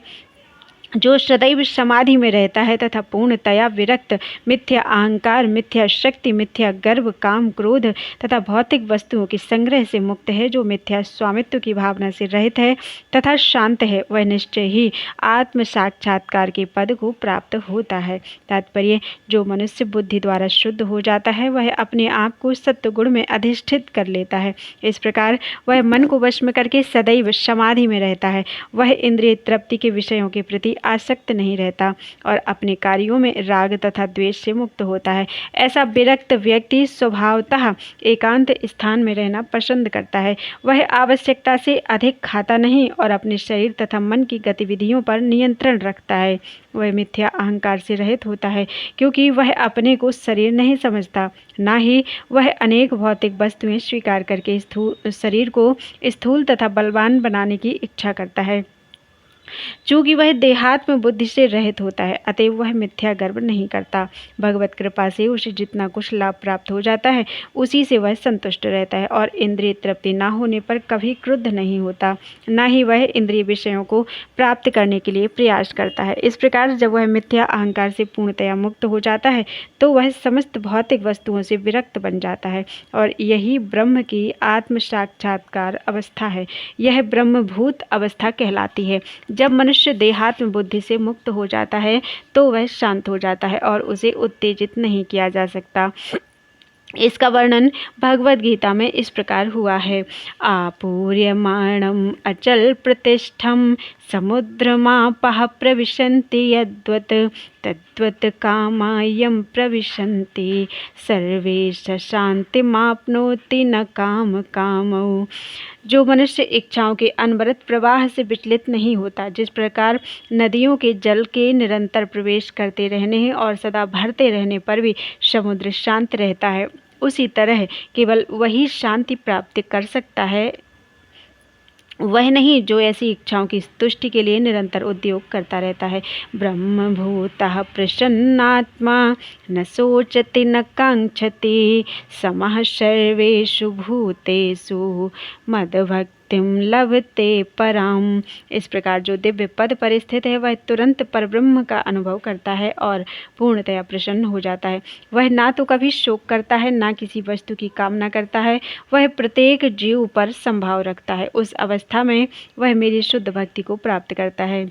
जो सदैव समाधि में रहता है तथा पूर्णतया विरक्त, मिथ्या अहंकार, मिथ्या शक्ति, मिथ्या गर्व, काम, क्रोध तथा भौतिक वस्तुओं के संग्रह से मुक्त है, जो मिथ्या स्वामित्व की भावना से रहित है तथा शांत है, वह निश्चय ही आत्म साक्षात्कार के पद को प्राप्त होता है। तात्पर्य: जो मनुष्य बुद्धि द्वारा शुद्ध हो जाता है, वह अपने आप को सत्व गुण में अधिष्ठित कर लेता है। इस प्रकार वह मन को वश में करके सदैव समाधि में रहता है। वह इंद्रिय तृप्ति के विषयों के प्रति आसक्त नहीं रहता और अपने कार्यों में राग तथा द्वेष से मुक्त होता है। ऐसा विरक्त व्यक्ति स्वभावतः एकांत स्थान में रहना पसंद करता है। वह आवश्यकता से अधिक खाता नहीं और अपने शरीर तथा मन की गतिविधियों पर नियंत्रण रखता है। वह मिथ्या अहंकार से रहित होता है, क्योंकि वह अपने को शरीर नहीं समझता, ना ही वह अनेक भौतिक वस्तुएं स्वीकार करके शरीर को स्थूल तथा बलवान बनाने की इच्छा करता है। चूँकि वह देहात्म बुद्धि से रहित होता है, अतएव वह मिथ्या गर्व नहीं करता। भगवत कृपा से उसे जितना कुछ लाभ प्राप्त हो जाता है, उसी से वह संतुष्ट रहता है और इंद्रिय तृप्ति न होने पर कभी क्रुद्ध नहीं होता, न ही वह इंद्रिय विषयों को प्राप्त करने के लिए प्रयास करता है। इस प्रकार जब वह मिथ्या अहंकार से पूर्णतया मुक्त हो जाता है, तो वह समस्त भौतिक वस्तुओं से विरक्त बन जाता है और यही ब्रह्म की आत्म साक्षात्कार अवस्था है। यह ब्रह्मभूत अवस्था कहलाती है। जब मनुष्य देहात्म बुद्धि से मुक्त हो जाता है, तो वह शांत हो जाता है और उसे उत्तेजित नहीं किया जा सकता। इसका वर्णन भगवद गीता में इस प्रकार हुआ है। आपूर्यमाणम अचल प्रतिष्ठम समुद्रमापः प्रविशन्ति यद्वत् तद्वत् कामायं प्रविशन्ति सर्वेश शान्तिमाप्नोति न काम कामौ। जो मनुष्य इच्छाओं के अनवरत प्रवाह से विचलित नहीं होता, जिस प्रकार नदियों के जल के निरंतर प्रवेश करते रहने और सदा भरते रहने पर भी समुद्र शांत रहता है, उसी तरह केवल वही शांति प्राप्त कर सकता है, वह नहीं जो ऐसी इच्छाओं की तुष्टि के लिए निरंतर उद्योग करता रहता है। ब्रह्मभूतः प्रसन्नात्मा न सोचति न कांक्षति समः सर्वेषु भूतेषु मद्भक्तिं लभते पराम। इस प्रकार जो दिव्य पद पर स्थित है, वह तुरंत परब्रह्म का अनुभव करता है और पूर्णतया प्रसन्न हो जाता है। वह ना तो कभी शोक करता है, ना किसी वस्तु की कामना करता है। वह प्रत्येक जीव पर संभाव रखता है। उस अवस्था में वह मेरी शुद्ध भक्ति को प्राप्त करता है।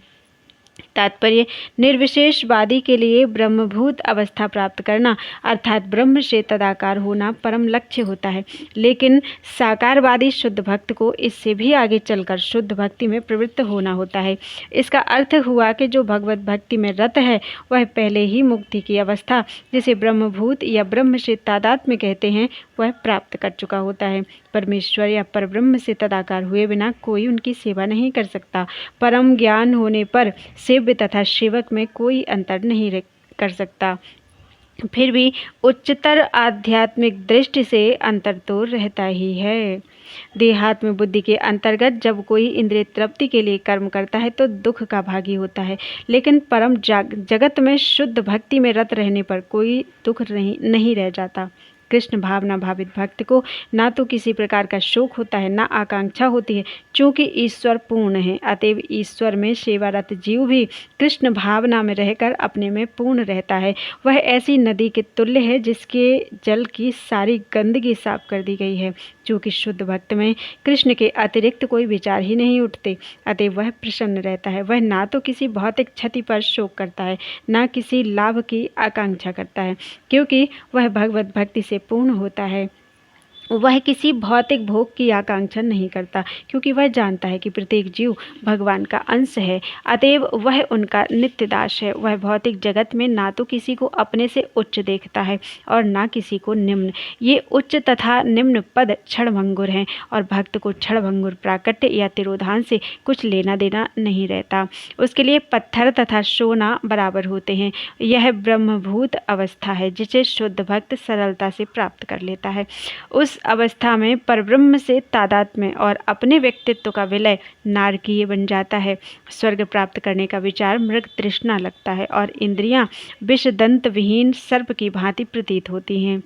तात्पर्य, निर्विशेषवादी के लिए ब्रह्मभूत अवस्था प्राप्त करना अर्थात ब्रह्म से तदाकार होना परम लक्ष्य होता है, लेकिन साकारवादी शुद्ध भक्त को इससे भी आगे चलकर शुद्ध भक्ति में प्रवृत्त होना होता है। इसका अर्थ हुआ कि जो भगवत भक्ति में रत है, वह पहले ही मुक्ति की अवस्था, जिसे ब्रह्मभूत या ब्रह्म से तादात्म्य कहते हैं, वह प्राप्त कर चुका होता है। परमेश्वर या परब्रह्म से तदाकार हुए बिना कोई उनकी सेवा नहीं कर सकता। परम ज्ञान होने पर सेव्य तथा सेवक में कोई अंतर नहीं कर सकता। फिर भी उच्चतर आध्यात्मिक दृष्टि से अंतर तो रहता ही है। देहात्म बुद्धि के अंतर्गत जब कोई इंद्रिय तृप्ति के लिए कर्म करता है तो दुख का भागी होता है, लेकिन परम जगत में शुद्ध भक्ति में रत रहने पर कोई दुख नहीं रह जाता। कृष्ण भावना भावित भक्त को ना तो किसी प्रकार का शोक होता है, ना आकांक्षा होती है। चूँकि ईश्वर पूर्ण है, अतएव ईश्वर में सेवारत जीव भी कृष्ण भावना में रहकर अपने में पूर्ण रहता है। वह ऐसी नदी के तुल्य है जिसके जल की सारी गंदगी साफ कर दी गई है। चूँकि शुद्ध भक्त में कृष्ण के अतिरिक्त कोई विचार ही नहीं उठते, अतएव वह प्रसन्न रहता है। वह ना तो किसी भौतिक क्षति पर शोक करता है, ना किसी लाभ की आकांक्षा करता है, क्योंकि वह भगवत भक्ति से पूर्ण होता है। वह किसी भौतिक भोग की आकांक्षा नहीं करता, क्योंकि वह जानता है कि प्रत्येक जीव भगवान का अंश है, अतएव वह उनका नित्य दास है। वह भौतिक जगत में ना तो किसी को अपने से उच्च देखता है और ना किसी को निम्न। ये उच्च तथा निम्न पद क्षणभंगुर हैं और भक्त को क्षणभंगुर प्राकट्य या तिरोधान से कुछ लेना देना नहीं रहता। उसके लिए पत्थर तथा सोना बराबर होते हैं। यह ब्रह्मभूत अवस्था है जिसे शुद्ध भक्त सरलता से प्राप्त कर लेता है। उस अवस्था में परब्रह्म से तादात्म्य और अपने व्यक्तित्व का विलय नारकीय बन जाता है। स्वर्ग प्राप्त करने का विचार मृग तृष्णा लगता है और इंद्रियां विषदंत विहीन सर्प की भांति प्रतीत होती हैं।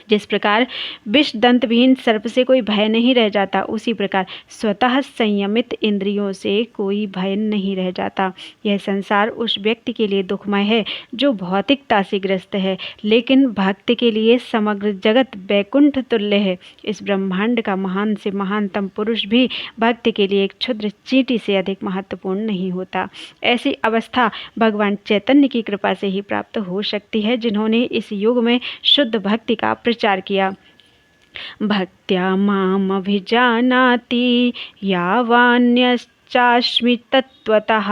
जिस प्रकार विष दंत विहीन सर्प से कोई भय नहीं रह जाता, उसी प्रकार स्वतः संयमित इंद्रियों से कोई भय नहीं रह जाता। यह संसार उस व्यक्ति के लिए दुखमय है जो भौतिकता से ग्रस्त है, लेकिन भक्त के लिए समग्र जगत वैकुंठ तुल्य है। इस ब्रह्मांड का महान से महानतम पुरुष भी भक्त के लिए एक क्षुद्र चींटी से अधिक महत्वपूर्ण नहीं होता। ऐसी अवस्था भगवान चैतन्य की कृपा से ही प्राप्त हो सकती है, जिन्होंने इस युग में शुद्ध भक्ति का प्रचार किया। भक्त्या माम अभिजानाति यावान्यश्चास्मि तत्त्वतः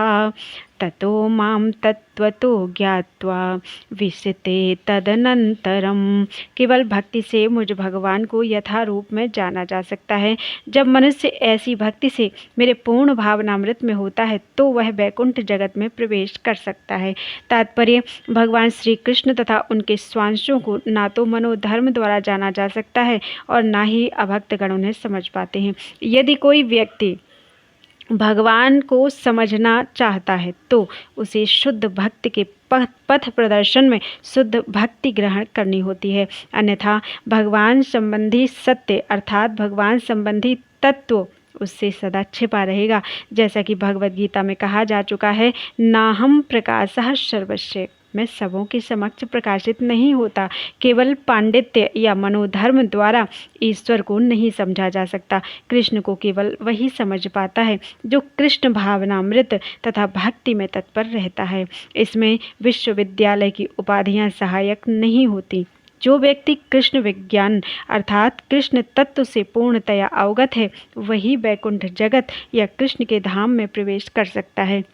ततो माम तत्त्वतो ज्ञात्वा विशते तदनंतरम। केवल भक्ति से मुझ भगवान को यथारूप में जाना जा सकता है। जब मनुष्य ऐसी भक्ति से मेरे पूर्ण भावनामृत में होता है तो वह वैकुंठ जगत में प्रवेश कर सकता है। तात्पर्य, भगवान श्री कृष्ण तथा उनके स्वांशों को ना तो मनोधर्म द्वारा जाना जा सकता है और ना ही अभक्तगण उन्हें समझ पाते हैं। यदि कोई व्यक्ति भगवान को समझना चाहता है तो उसे शुद्ध भक्ति के पथ प्रदर्शन में शुद्ध भक्ति ग्रहण करनी होती है, अन्यथा भगवान संबंधी सत्य अर्थात भगवान संबंधी तत्व उससे सदा छिपा रहेगा। जैसा कि भगवद गीता में कहा जा चुका है, नाहम प्रकाशः सर्वस्य, मैं सबों के समक्ष प्रकाशित नहीं होता। केवल पांडित्य या मनोधर्म द्वारा ईश्वर को नहीं समझा जा सकता। कृष्ण को केवल वही समझ पाता है जो कृष्ण भावनामृत तथा भक्ति में तत्पर रहता है। इसमें विश्वविद्यालय की उपाधियां सहायक नहीं होती। जो व्यक्ति कृष्ण विज्ञान अर्थात कृष्ण तत्व से पूर्णतया अवगत है, वही वैकुंठ जगत या कृष्ण के धाम में प्रवेश कर सकता है।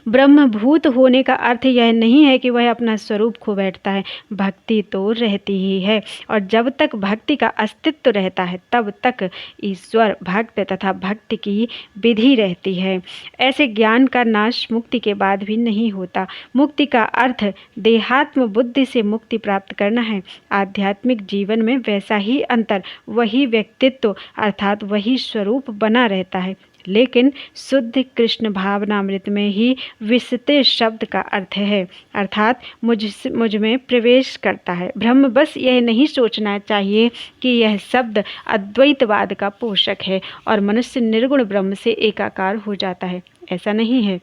ब्रह्मभूत होने का अर्थ यह नहीं है कि वह अपना स्वरूप खो बैठता है। भक्ति तो रहती ही है, और जब तक भक्ति का अस्तित्व रहता है तब तक ईश्वर, भक्त तथा भक्ति की विधि रहती है। ऐसे ज्ञान का नाश मुक्ति के बाद भी नहीं होता। मुक्ति का अर्थ देहात्म बुद्धि से मुक्ति प्राप्त करना है। आध्यात्मिक जीवन में वैसा ही अंतर, वही व्यक्तित्व अर्थात वही स्वरूप बना रहता है, लेकिन शुद्ध कृष्ण भावनामृत में ही विशते शब्द का अर्थ है, अर्थात मुझ में प्रवेश करता है। ब्रह्म बस यह नहीं सोचना चाहिए कि यह शब्द अद्वैतवाद का पोषक है और मनुष्य निर्गुण ब्रह्म से एकाकार हो जाता है। ऐसा नहीं है।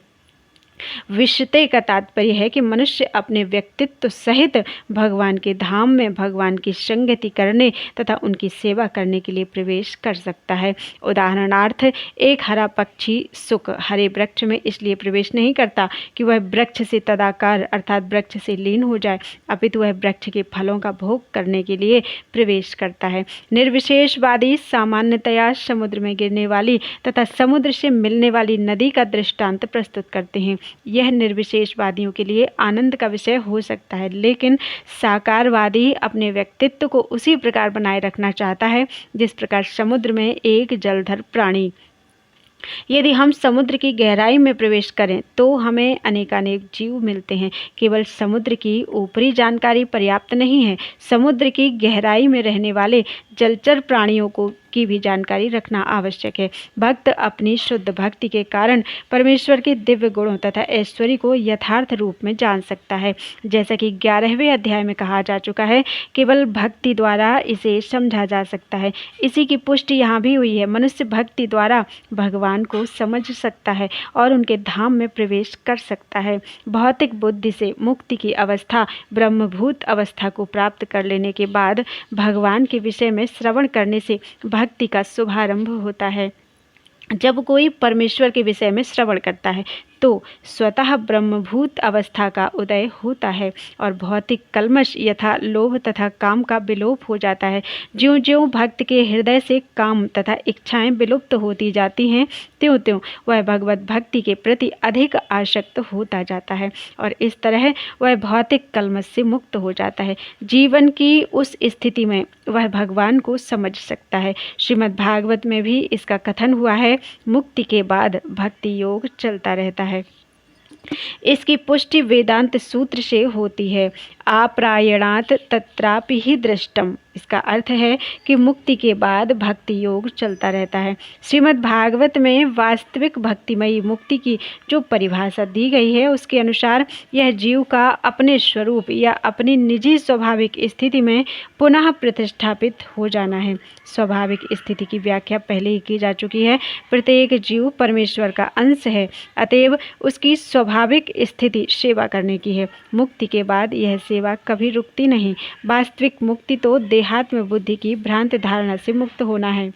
विशते का तात्पर्य है कि मनुष्य अपने व्यक्तित्व सहित भगवान के धाम में भगवान की संगति करने तथा उनकी सेवा करने के लिए प्रवेश कर सकता है। उदाहरणार्थ, एक हरा पक्षी सुख हरे वृक्ष में इसलिए प्रवेश नहीं करता कि वह वृक्ष से तदाकार अर्थात वृक्ष से लीन हो जाए, अपितु वह वृक्ष के फलों का भोग करने के लिए प्रवेश करता है। निर्विशेषवादी सामान्यतया समुद्र में गिरने वाली तथा समुद्र से मिलने वाली नदी का दृष्टांत प्रस्तुत करते हैं। यह निर्विशेषवादियों के लिए आनंद का विषय हो सकता है, लेकिन साकारवादी अपने व्यक्तित्व को उसी प्रकार बनाए रखना चाहता है जिस प्रकार समुद्र में एक जलधर प्राणी। यदि हम समुद्र की गहराई में प्रवेश करें तो हमें अनेकानेक जीव मिलते हैं। केवल समुद्र की ऊपरी जानकारी पर्याप्त नहीं है, समुद्र की गहराई में रहने वाले जलचर प्राणियों की भी जानकारी रखना आवश्यक है। भक्त अपनी शुद्ध भक्ति के कारण परमेश्वर के दिव्य गुणों तथा ऐश्वर्य को यथार्थ रूप में जान सकता है। जैसा कि 11वें अध्याय में कहा जा चुका है, केवल भक्ति द्वारा इसे समझा जा सकता है। इसी की पुष्टि यहाँ भी हुई है। मनुष्य भक्ति द्वारा भगवान को समझ सकता है और उनके धाम में प्रवेश कर सकता है। भौतिक बुद्धि से मुक्ति की अवस्था ब्रह्मभूत अवस्था को प्राप्त कर लेने के बाद भगवान के विषय में श्रवण करने से भक्ति का शुभारंभ होता है। जब कोई परमेश्वर के विषय में श्रवण करता है तो स्वतः ब्रह्मभूत अवस्था का उदय होता है और भौतिक कल्मश यथा लोभ तथा काम का विलोप हो जाता है। ज्यों-ज्यों भक्त के हृदय से काम तथा इच्छाएं विलुप्त होती जाती हैं, त्यों-त्यों वह भगवत भक्ति के प्रति अधिक आसक्त होता जाता है और इस तरह वह भौतिक कल्मश से मुक्त हो जाता है। जीवन की उस स्थिति में वह भगवान को समझ सकता है। श्रीमद् भागवत में भी इसका कथन हुआ है, मुक्ति के बाद भक्ति योग चलता रहता है। इसकी पुष्टि वेदांत सूत्र से होती है। आप्रायणात तत्रापि ही दृष्टम। इसका अर्थ है कि मुक्ति के बाद भक्ति योग चलता रहता है। श्रीमद् भागवत में वास्तविक भक्तिमयी मुक्ति की जो परिभाषा दी गई है उसके अनुसार यह जीव का अपने स्वरूप या अपनी निजी स्वाभाविक स्थिति में पुनः प्रतिष्ठापित हो जाना है। स्वाभाविक स्थिति की व्याख्या पहले ही की जा चुकी है। प्रत्येक जीव परमेश्वर का अंश है, अतएव उसकी स्वाभाविक स्थिति सेवा करने की है। मुक्ति के बाद यह सेवा कभी रुकती नहीं। वास्तविक मुक्ति तो देहात्म बुद्धि की भ्रांत धारणा से मुक्त होना है।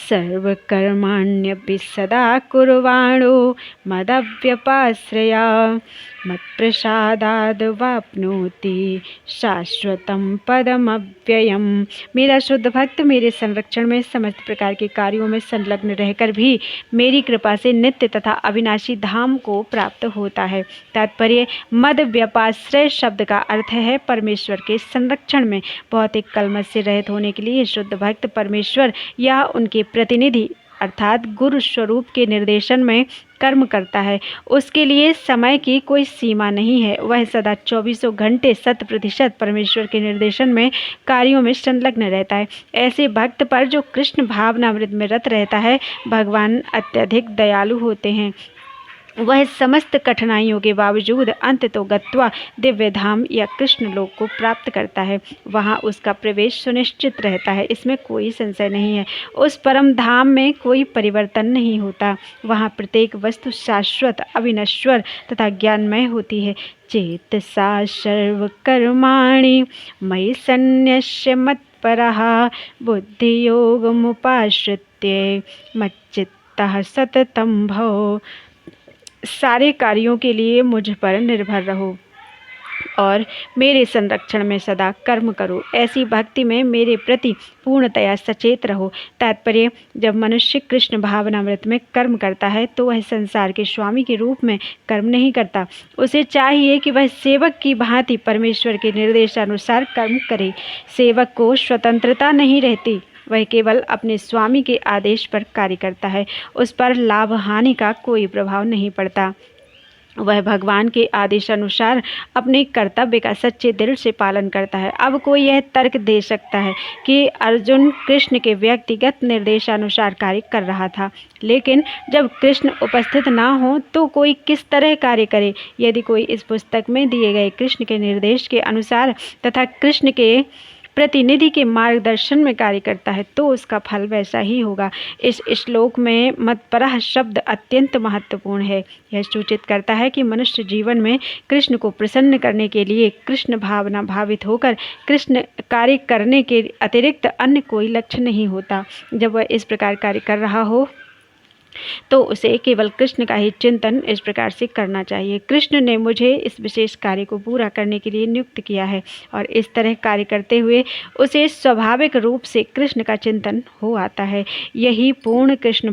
सर्वकर्माण्यपि सदा कुर्वाणो मदव्यपाश्रया मत्प्रसादाद् वाप्नोति शाश्वतं पदमव्ययम्। मेरा शुद्ध भक्त मेरे संरक्षण में समस्त प्रकार के कार्यों में संलग्न रहकर भी मेरी कृपा से नित्य तथा अविनाशी धाम को प्राप्त होता है। तात्पर्य, मद व्यपाश्रय शब्द का अर्थ है परमेश्वर के संरक्षण में भौतिक कल्मश से रहित होने के लिए शुद्ध भक्त परमेश्वर या उनके प्रतिनिधि अर्थात गुरु स्वरूप के निर्देशन में कर्म करता है। उसके लिए समय की कोई सीमा नहीं है। वह सदा 24 घंटे 100% परमेश्वर के निर्देशन में कार्यों में संलग्न रहता है। ऐसे भक्त पर जो कृष्ण भावनामृत में रत रहता है, भगवान अत्यधिक दयालु होते हैं। वह समस्त कठिनाइयों के बावजूद अंत तो गत्वा दिव्य धाम या कृष्ण लोक को प्राप्त करता है। वहाँ उसका प्रवेश सुनिश्चित रहता है, इसमें कोई संशय नहीं है। उस परम धाम में कोई परिवर्तन नहीं होता। वहाँ प्रत्येक वस्तु शाश्वत, अविनश्वर तथा ज्ञानमय होती है। चेतसा सर्वकर्माणि मयि सन्न्यस्य मत्परः बुद्धियोगमुपाश्रित्य मच्चित्तः सततं भव। सारे कार्यों के लिए मुझ पर निर्भर रहो। और मेरे संरक्षण में सदा कर्म करो। ऐसी भक्ति में मेरे प्रति पूर्णतया सचेत रहो। तात्पर्य, जब मनुष्य कृष्ण भावनामृत में कर्म करता है तो वह संसार के स्वामी के रूप में कर्म नहीं करता। उसे चाहिए कि वह सेवक की भांति परमेश्वर के निर्देशानुसार कर्म करे। सेवक को स्वतंत्रता नहीं रहती, वह केवल अपने स्वामी के आदेश पर कार्य करता है। उस पर लाभ हानि का कोई प्रभाव नहीं पड़ता। वह भगवान के आदेशानुसार अपने कर्तव्य का सच्चे दिल से पालन करता है। अब कोई यह तर्क दे सकता है कि अर्जुन कृष्ण के व्यक्तिगत निर्देशानुसार कार्य कर रहा था, लेकिन जब कृष्ण उपस्थित ना हो तो कोई किस तरह कार्य करे? यदि कोई इस पुस्तक में दिए गए कृष्ण के निर्देश के अनुसार तथा कृष्ण के प्रतिनिधि के मार्गदर्शन में कार्य करता है तो उसका फल वैसा ही होगा। इस श्लोक में मत्परः शब्द अत्यंत महत्वपूर्ण है। यह सूचित करता है कि मनुष्य जीवन में कृष्ण को प्रसन्न करने के लिए कृष्ण भावना भावित होकर कृष्ण कार्य करने के अतिरिक्त अन्य कोई लक्ष्य नहीं होता। जब वह इस प्रकार कार्य कर रहा हो तो उसे केवल कृष्ण का ही चिंतन इस प्रकार से करना चाहिए। कृष्ण ने मुझे इस विशेष कार्य को पूरा करने के लिए नियुक्त किया है, और इस तरह कार्य करते हुए उसे स्वाभाविक रूप से कृष्ण का चिंतन हो आता है। यही पूर्ण कृष्ण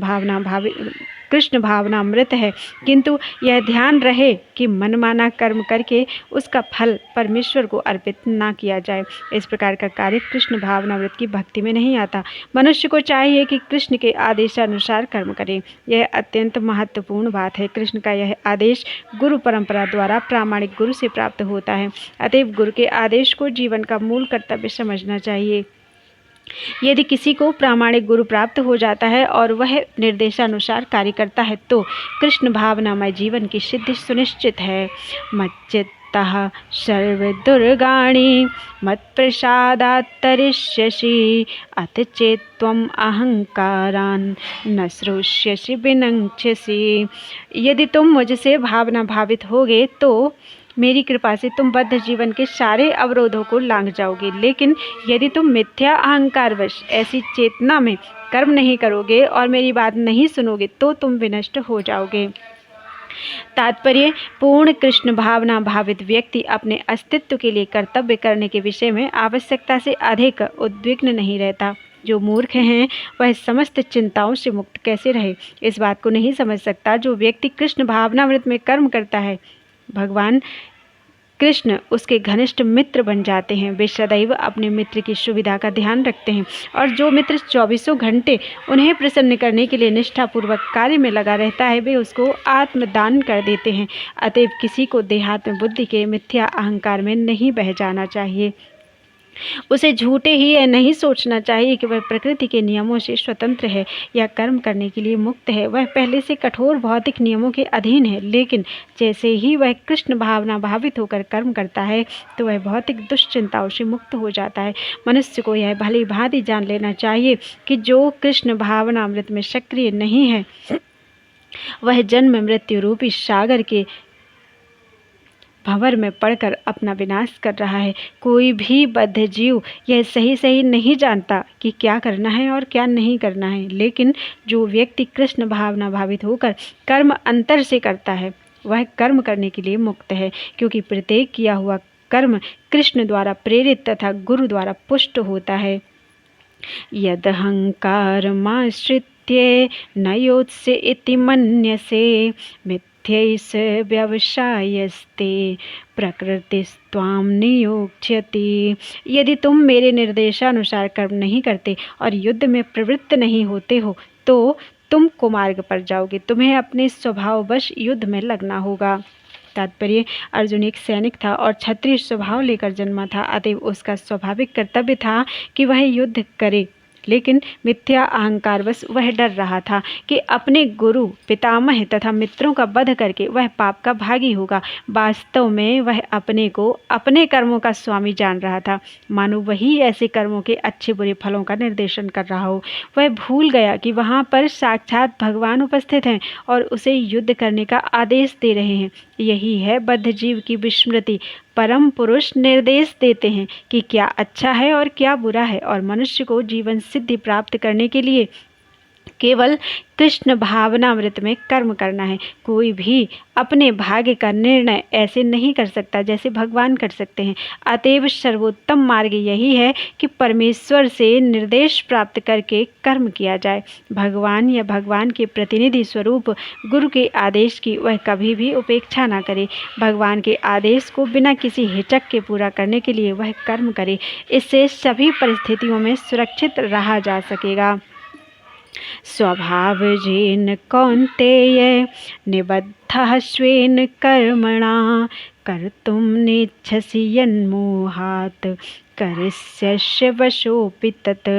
भावनामृत है। किंतु यह ध्यान रहे कि मनमाना कर्म करके उसका फल परमेश्वर को अर्पित ना किया जाए। इस प्रकार का कार्य कृष्ण भावनामृत की भक्ति में नहीं आता। मनुष्य को चाहिए कि कृष्ण के आदेशानुसार कर्म करे। यह अत्यंत महत्वपूर्ण बात है। कृष्ण का यह आदेश गुरु परंपरा द्वारा प्रामाणिक गुरु से प्राप्त होता है। अतएव गुरु के आदेश को जीवन का मूल कर्तव्य समझना चाहिए। यदि किसी को प्रामाणिक गुरु प्राप्त हो जाता है और वह निर्देशानुसार कार्य करता है तो कृष्ण भावनामय जीवन की सिद्धि सुनिश्चित है। मच्चित्तः सर्वदुर्गाणि मत्प्रसादात् तरिष्यसि अथ चेत् त्वम् अहंकारान् न श्रोष्यसि विनङ्क्ष्यसि। यदि तुम मुझसे भावना भावित होगे तो मेरी कृपा से तुम बद्ध जीवन के सारे अवरोधों को लांघ जाओगे। लेकिन यदि तुम मिथ्या अहंकारवश ऐसी चेतना में कर्म नहीं करोगे और मेरी बात नहीं सुनोगे तो तुम विनष्ट हो जाओगे। तात्पर्य, पूर्ण कृष्ण भावना भावित व्यक्ति अपने अस्तित्व के लिए कर्तव्य करने के विषय में आवश्यकता से अधिक उद्विग्न नहीं रहता। जो मूर्ख हैं वह समस्त चिंताओं से मुक्त कैसे रहे, इस बात को नहीं समझ सकता। जो व्यक्ति कृष्ण भावनामृत में कर्म करता है, भगवान कृष्ण उसके घनिष्ठ मित्र बन जाते हैं। वे सदैव अपने मित्र की सुविधा का ध्यान रखते हैं, और जो मित्र 24 घंटे उन्हें प्रसन्न करने के लिए निष्ठापूर्वक कार्य में लगा रहता है, वे उसको आत्मदान कर देते हैं। अतएव किसी को देहात्म बुद्धि के मिथ्या अहंकार में नहीं बह जाना चाहिए। उसे झूठे ही यह नहीं सोचना चाहिए कि वह प्रकृति के नियमों से स्वतंत्र है या कर्म करने के लिए मुक्त है। वह पहले से कठोर भौतिक नियमों के अधीन है, लेकिन जैसे ही वह कृष्ण भावना भावित होकर कर्म करता है तो वह भौतिक दुश्चिंताओं से मुक्त हो जाता है। मनुष्य को यह भली भांति जान लेना चाहिए कि जो कृष्ण भावनामृत में सक्रिय नहीं है वह जन्म मृत्यु रूपी सागर के भंवर में पड़कर अपना विनाश कर रहा है। कोई भी बद्ध जीव यह सही नहीं जानता कि क्या करना है और क्या नहीं करना है, लेकिन जो व्यक्ति कृष्ण भावना भावित होकर कर्म अंतर से करता है वह कर्म करने के लिए मुक्त है, क्योंकि प्रत्येक किया हुआ कर्म कृष्ण द्वारा प्रेरित तथा गुरु द्वारा पुष्ट होता है। यदहंकारमाश्रित्य न योत्स्य इति मन्यसे मिथ्यैष व्यवसायस्ते प्रकृतिस्त्वां नियोक्ष्यति। यदि तुम मेरे निर्देशानुसार कर्म नहीं करते और युद्ध में प्रवृत्त नहीं होते हो तो तुम कुमार्ग पर जाओगे। तुम्हें अपने स्वभाववश युद्ध में लगना होगा। तात्पर्य, अर्जुन एक सैनिक था और क्षत्रिय स्वभाव लेकर जन्मा था। अतएव उसका स्वाभाविक कर्तव्य था कि वह युद्ध करे, लेकिन मिथ्या अहंकारवश वह डर रहा था कि अपने गुरु, पितामह तथा मित्रों का वध करके वह पाप का भागी होगा। वास्तव में वह अपने को अपने कर्मों का स्वामी जान रहा था, मानो वही ऐसे कर्मों के अच्छे बुरे फलों का निर्देशन कर रहा हो। वह भूल गया कि वहाँ पर साक्षात भगवान उपस्थित हैं और उसे युद्ध करने का आदेश दे रहे हैं। यही है बद्ध जीव की विस्मृति। परम पुरुष निर्देश देते हैं कि क्या अच्छा है और क्या बुरा है, और मनुष्य को जीवन सिद्धि प्राप्त करने के लिए केवल कृष्ण भावनामृत में कर्म करना है। कोई भी अपने भाग्य का निर्णय ऐसे नहीं कर सकता जैसे भगवान कर सकते हैं। अतएव सर्वोत्तम मार्ग यही है कि परमेश्वर से निर्देश प्राप्त करके कर्म किया जाए। भगवान या भगवान के प्रतिनिधि स्वरूप गुरु के आदेश की वह कभी भी उपेक्षा न करे। भगवान के आदेश को बिना किसी हिचक के पूरा करने के लिए वह कर्म करे। इससे सभी परिस्थितियों में सुरक्षित रहा जा सकेगा। स्वभावजेन कौन्तेय निबद्धः स्वेन कर्मणा कर्तुं नेच्छसि यन्मोहात् करिष्यसि वशोऽपि तत्।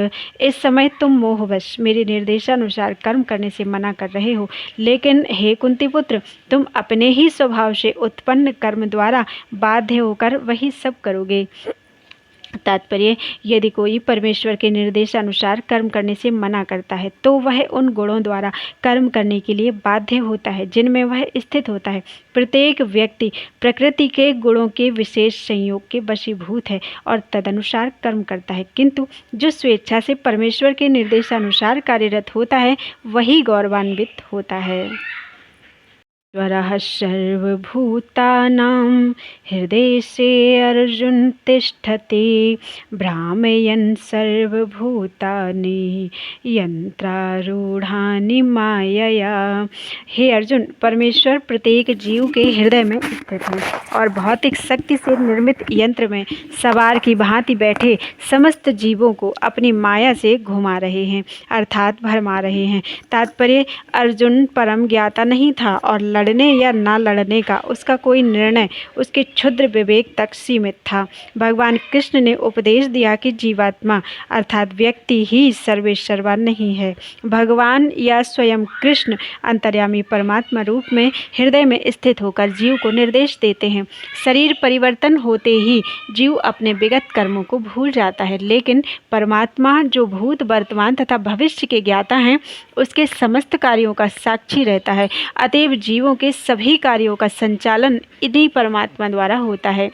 इस समय तुम मोहवश मेरे निर्देशानुसार कर्म करने से मना कर रहे हो, लेकिन हे कुंती पुत्र, तुम अपने ही स्वभाव से उत्पन्न कर्म द्वारा बाध्य होकर वही सब करोगे। तात्पर्य, यदि कोई परमेश्वर के निर्देशानुसार कर्म करने से मना करता है तो वह उन गुणों द्वारा कर्म करने के लिए बाध्य होता है जिनमें वह स्थित होता है। प्रत्येक व्यक्ति प्रकृति के गुणों के विशेष संयोग के वशीभूत है और तदनुसार कर्म करता है, किंतु जो स्वेच्छा से परमेश्वर के निर्देशानुसार कार्यरत होता है वही गौरवान्वित होता है। ईश्वरः सर्वभूतानां हृदये अर्जुन तिष्ठति भ्रामयन् सर्वभूतानि यंत्रारूढ़ानि मायया। हे अर्जुन, परमेश्वर प्रत्येक जीव के हृदय में स्थित है और भौतिक शक्ति से निर्मित यंत्र में सवार की भांति बैठे समस्त जीवों को अपनी माया से घुमा रहे हैं, अर्थात भरमा रहे हैं। तात्पर्य, अर्जुन परम ज्ञाता नहीं था और लड़ने या ना लड़ने का उसका कोई निर्णय उसके क्षुद्र विवेक तक सीमित था। भगवान कृष्ण ने उपदेश दिया कि जीवात्मा अर्थात व्यक्ति ही सर्वेश्वरवान नहीं है। भगवान या स्वयं कृष्ण अंतर्यामी परमात्मा रूप में हृदय में स्थित होकर जीव को निर्देश देते हैं। शरीर परिवर्तन होते ही जीव अपने विगत कर्मों को भूल जाता है, लेकिन परमात्मा जो भूत वर्तमान तथा भविष्य के ज्ञाता हैं उसके समस्त कार्यों का साक्षी रहता है। अतएव जीवों के सभी कार्यों का संचालन इन्हीं परमात्मा द्वारा होता है।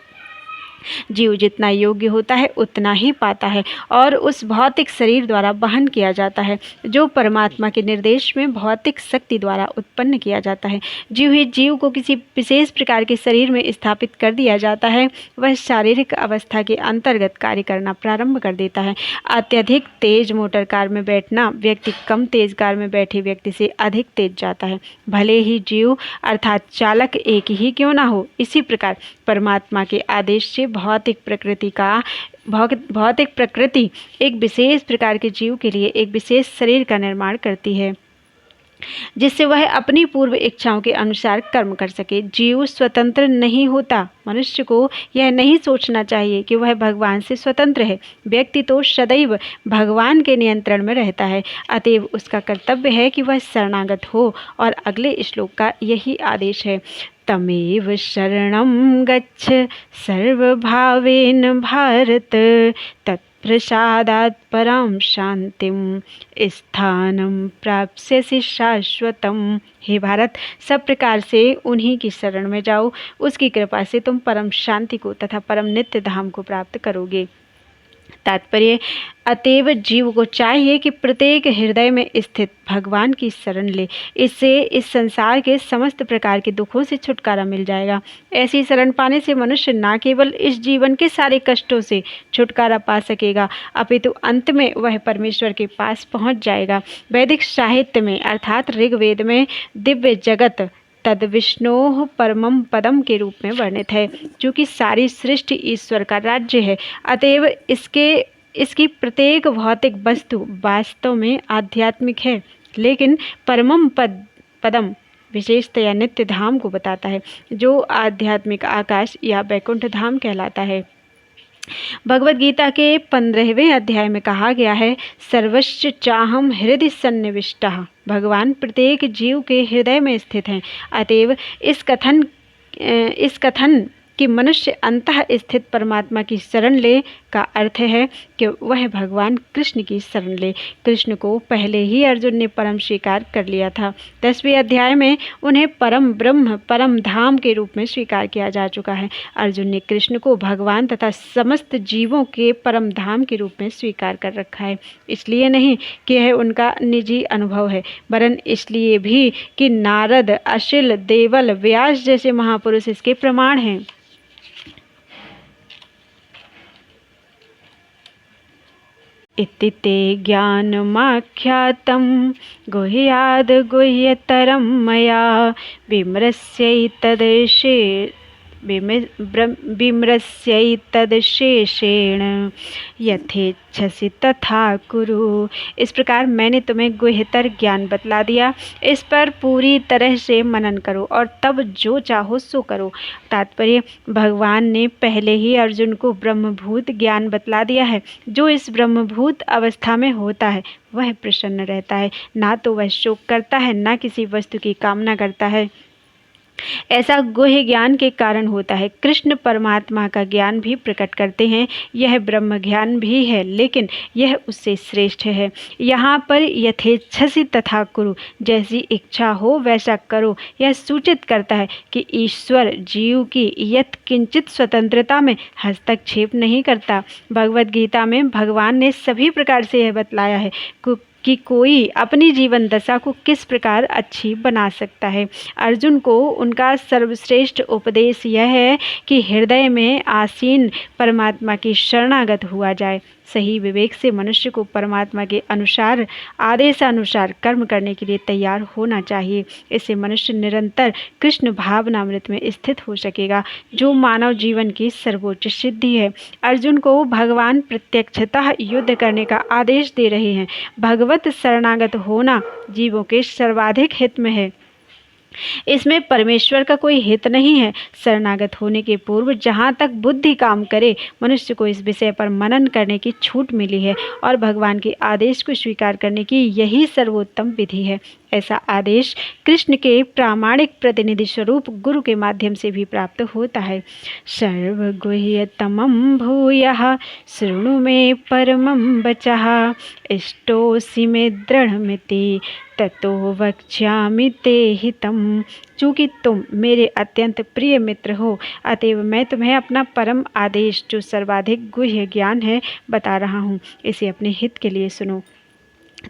जीव जितना योग्य होता है उतना ही पाता है और उस भौतिक शरीर द्वारा वहन किया जाता है जो परमात्मा के निर्देश में भौतिक शक्ति द्वारा उत्पन्न किया जाता है। जीव ही जीव को किसी विशेष प्रकार के शरीर में स्थापित कर दिया जाता है, वह शारीरिक अवस्था के अंतर्गत कार्य करना प्रारंभ कर देता है। अत्यधिक तेज मोटर कार में बैठना व्यक्ति कम तेज कार में बैठे व्यक्ति से अधिक तेज जाता है, भले ही जीव अर्थात चालक एक ही क्यों ना हो। इसी प्रकार परमात्मा के आदेश से भौतिक प्रकृति एक विशेष प्रकार के जीव के लिए एक विशेष शरीर का निर्माण करती है जिससे वह अपनी पूर्व इच्छाओं के अनुसार कर्म कर सके। जीव स्वतंत्र नहीं होता। मनुष्य को यह नहीं सोचना चाहिए कि वह भगवान से स्वतंत्र है। व्यक्ति तो सदैव भगवान के नियंत्रण में रहता है, अतएव उसका कर्तव्य है कि वह शरणागत हो। और अगले श्लोक का यही आदेश है, तमेव शरणं गच्छ सर्वभावेन भारत तत्प्रसादात् परां शांतिं स्थानं प्राप्स्यसि शाश्वतम्। हे भारत, सब प्रकार से उन्हीं की शरण में जाओ, उसकी कृपा से तुम परम शांति को तथा परम नित्य धाम को प्राप्त करोगे। तात्पर्य, अतएव जीव को चाहिए कि प्रत्येक हृदय में स्थित भगवान की शरण ले। इससे इस संसार के समस्त प्रकार के दुखों से छुटकारा मिल जाएगा। ऐसी शरण पाने से मनुष्य न केवल इस जीवन के सारे कष्टों से छुटकारा पा सकेगा, अपितु अंत में वह परमेश्वर के पास पहुंच जाएगा। वैदिक साहित्य में अर्थात ऋग्वेद में दिव्य जगत तद विष्णोः परमं पदम के रूप में वर्णित है, जो कि सारी सृष्टि ईश्वर का राज्य है। अतएव इसकी प्रत्येक भौतिक वस्तु वास्तव में आध्यात्मिक है, लेकिन परमं पदम विशेषतया नित्य धाम को बताता है, जो आध्यात्मिक आकाश या वैकुंठ धाम कहलाता है। भगवद गीता के 15वें अध्याय में कहा गया है, सर्वस्य चाहम हृदय सन्निविष्टः। भगवान प्रत्येक जीव के हृदय में स्थित हैं। अतएव इस कथन कि मनुष्य अंतः स्थित परमात्मा की शरण ले का अर्थ है कि वह भगवान कृष्ण की शरण ले। कृष्ण को पहले ही अर्जुन ने परम स्वीकार कर लिया था। 10वें अध्याय में उन्हें परम ब्रह्म परम धाम के रूप में स्वीकार किया जा चुका है। अर्जुन ने कृष्ण को भगवान तथा समस्त जीवों के परम धाम के रूप में स्वीकार कर रखा है। इसलिए नहीं कि यह उनका निजी अनुभव है, वरन इसलिए भी कि नारद, अशिल, देवल, व्यास जैसे महापुरुष इसके प्रमाण हैं। इति ते ज्ञानमाख्यातं गुह्याद् गुह्यतरं मया विमृश्यैतदशेषेण यथेच्छसि तथा कुरु। इस प्रकार मैंने तुम्हें गुह्यतर ज्ञान बतला दिया, इस पर पूरी तरह से मनन करो और तब जो चाहो सो करो। तात्पर्य, भगवान ने पहले ही अर्जुन को ब्रह्मभूत ज्ञान बतला दिया है। जो इस ब्रह्मभूत अवस्था में होता है वह प्रसन्न रहता है, ना तो वह शोक करता है, ना किसी वस्तु की कामना करता है। ऐसा गुह्य ज्ञान के कारण होता है। कृष्ण परमात्मा का ज्ञान भी प्रकट करते हैं, यह ब्रह्म ज्ञान भी है, लेकिन यह उससे श्रेष्ठ है। यहाँ पर यथेच्छसि तथा कुरु, जैसी इच्छा हो वैसा करो, यह सूचित करता है कि ईश्वर जीव की यत् किंचित स्वतंत्रता में हस्तक्षेप नहीं करता। भगवद गीता में भगवान ने सभी प्रकार से यह बतलाया है कि कोई अपनी जीवन दशा को किस प्रकार अच्छी बना सकता है। अर्जुन को उनका सर्वश्रेष्ठ उपदेश यह है कि हृदय में आसीन परमात्मा की शरणागत हुआ जाए। सही विवेक से मनुष्य को परमात्मा के अनुसार आदेशानुसार कर्म करने के लिए तैयार होना चाहिए। इससे मनुष्य निरंतर कृष्ण भावनामृत में स्थित हो सकेगा, जो मानव जीवन की सर्वोच्च सिद्धि है। अर्जुन को भगवान प्रत्यक्षतः युद्ध करने का आदेश दे रहे हैं। भगवत शरणागत होना जीवों के सर्वाधिक हित में है, इसमें परमेश्वर का कोई हित नहीं है। शरणागत होने के पूर्व जहाँ तक बुद्धि काम करे, मनुष्य को इस विषय पर मनन करने की छूट मिली है और भगवान के आदेश को स्वीकार करने की यही सर्वोत्तम विधि है। ऐसा आदेश कृष्ण के प्रामाणिक प्रतिनिधि स्वरूप गुरु के माध्यम से भी प्राप्त होता है। सर्वगुह्यतमं भूयः शृणु मे परमं वचः इष्टोऽसि मे दृढ़मिति ततो वक्ष्यामि ते हितम्। चूँकि तुम मेरे अत्यंत प्रिय मित्र हो, अतएव मैं तुम्हें अपना परम आदेश, जो सर्वाधिक गुह्य ज्ञान है, बता रहा हूँ। इसे अपने हित के लिए सुनो।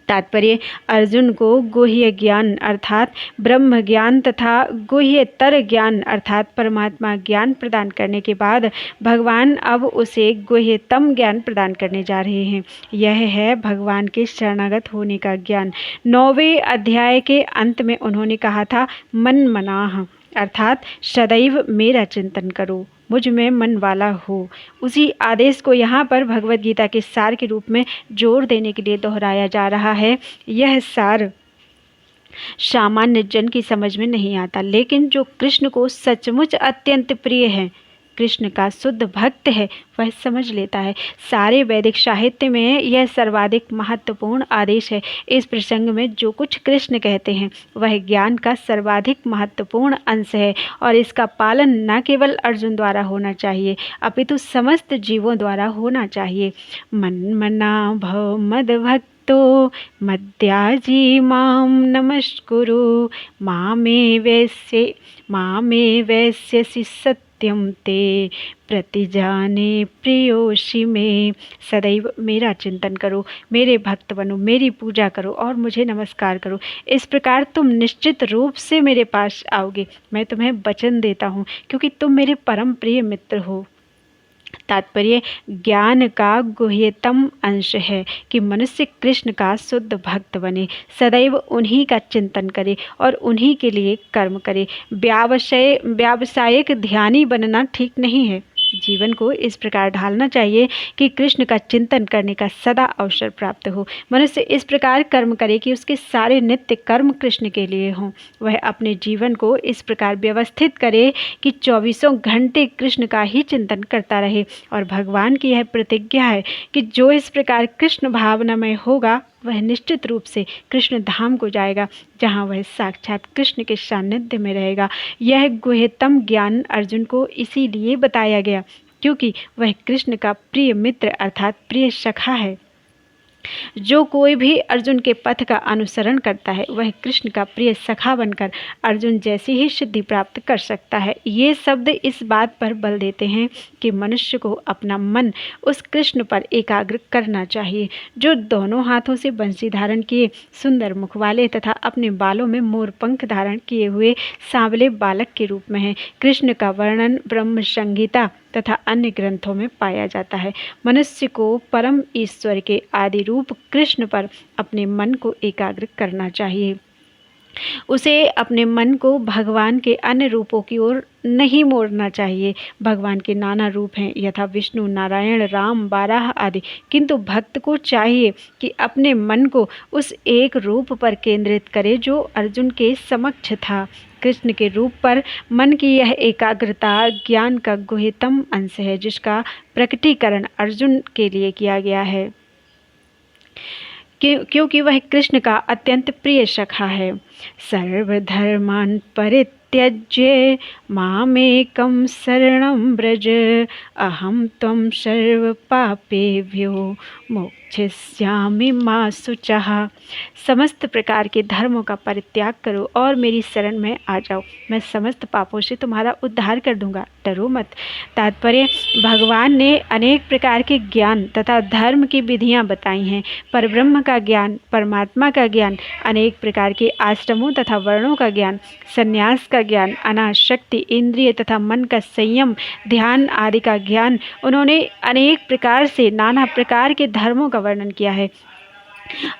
तात्पर्य, अर्जुन को गुह्य ज्ञान अर्थात ब्रह्म ज्ञान तथा गुह्यतर ज्ञान अर्थात परमात्मा ज्ञान प्रदान करने के बाद भगवान अब उसे गुह्यतम ज्ञान प्रदान करने जा रहे हैं। यह है भगवान के शरणागत होने का ज्ञान। 9वें अध्याय के अंत में उन्होंने कहा था, मन मनाह अर्थात सदैव मेरा चिंतन करो, मुझ में मन वाला हो। उसी आदेश को यहाँ पर भगवद गीता के सार के रूप में जोर देने के लिए दोहराया जा रहा है। यह सार सामान्य जन की समझ में नहीं आता, लेकिन जो कृष्ण को सचमुच अत्यंत प्रिय है, कृष्ण का शुद्ध भक्त है, वह समझ लेता है। सारे वैदिक साहित्य में यह सर्वाधिक महत्वपूर्ण आदेश है। इस प्रसंग में जो कुछ कृष्ण कहते हैं वह ज्ञान का सर्वाधिक महत्वपूर्ण अंश है और इसका पालन न केवल अर्जुन द्वारा होना चाहिए अपितु समस्त जीवों द्वारा होना चाहिए। मन मना भव मद भक्तो मद्याजी माम नमस्कुरु मामे वैश्यसि सत्यम ते प्रतिजाने प्रियोषि में। सदैव मेरा चिंतन करो, मेरे भक्त बनो, मेरी पूजा करो और मुझे नमस्कार करो। इस प्रकार तुम निश्चित रूप से मेरे पास आओगे। मैं तुम्हें वचन देता हूँ, क्योंकि तुम मेरे परम प्रिय मित्र हो। तात्पर्य, ज्ञान का गुह्यतम अंश है कि मनुष्य कृष्ण का शुद्ध भक्त बने, सदैव उन्हीं का चिंतन करे और उन्हीं के लिए कर्म करे। व्यावसायिक ध्यानी बनना ठीक नहीं है। जीवन को इस प्रकार ढालना चाहिए कि कृष्ण का चिंतन करने का सदा अवसर प्राप्त हो। मनुष्य इस प्रकार कर्म करे कि उसके सारे नित्य कर्म कृष्ण के लिए हों। वह अपने जीवन को इस प्रकार व्यवस्थित करे कि 24 घंटे कृष्ण का ही चिंतन करता रहे। और भगवान की यह प्रतिज्ञा है कि जो इस प्रकार कृष्ण भावना में होगा वह निश्चित रूप से कृष्ण धाम को जाएगा, जहाँ वह साक्षात कृष्ण के सानिध्य में रहेगा। यह गुह्यतम ज्ञान अर्जुन को इसीलिए बताया गया क्योंकि वह कृष्ण का प्रिय मित्र अर्थात प्रिय सखा है। जो कोई भी अर्जुन के पथ का अनुसरण करता है वह कृष्ण का प्रिय सखा बनकर अर्जुन जैसी ही सिद्धि प्राप्त कर सकता है। ये शब्द इस बात पर बल देते हैं कि मनुष्य को अपना मन उस कृष्ण पर एकाग्र करना चाहिए जो दोनों हाथों से बंसी धारण किए, सुंदर मुख वाले तथा अपने बालों में मोर पंख धारण किए हुए सांवले बालक के रूप में है। कृष्ण का वर्णन ब्रह्म संहिता तथा अन्य ग्रंथों में पाया जाता है। मनुष्य को परम ईश्वर के आदि रूप कृष्ण पर अपने मन को एकाग्र करना चाहिए। उसे अपने मन को भगवान के अन्य रूपों की ओर नहीं मोड़ना चाहिए। भगवान के नाना रूप हैं यथा विष्णु, नारायण, राम, बाराह आदि, किंतु भक्त को चाहिए कि अपने मन को उस एक रूप पर केंद्रित करे जो अर्जुन के समक्ष था। कृष्ण के रूप पर मन की यह एकाग्रता ज्ञान का गुह्यतम अंश है जिसका प्रकटीकरण अर्जुन के लिए किया गया है क्योंकि वह कृष्ण का अत्यंत प्रिय सखा है। सर्वधर्मान् परित्यज्य मामेकं शरणं व्रज अहं त्वं सर्वपापेभ्यो मोक्षयिष्यामि मा शुचः। समस्त प्रकार के धर्मों का परित्याग करो और मेरी शरण में आ जाओ, मैं समस्त पापों से तुम्हारा उद्धार कर दूंगा, डरो मत। तात्पर्य, भगवान ने अनेक प्रकार के ज्ञान तथा धर्म की विधियां बताई हैं। परब्रह्म का ज्ञान, परमात्मा का ज्ञान, अनेक प्रकार के आश्रमों तथा वर्णों का ज्ञान, संन्यास का ज्ञान, अनासक्ति, इंद्रिय तथा मन का संयम, ध्यान आदि का ज्ञान, उन्होंने अनेक प्रकार से नाना प्रकार के धर्मों का वर्णन किया है।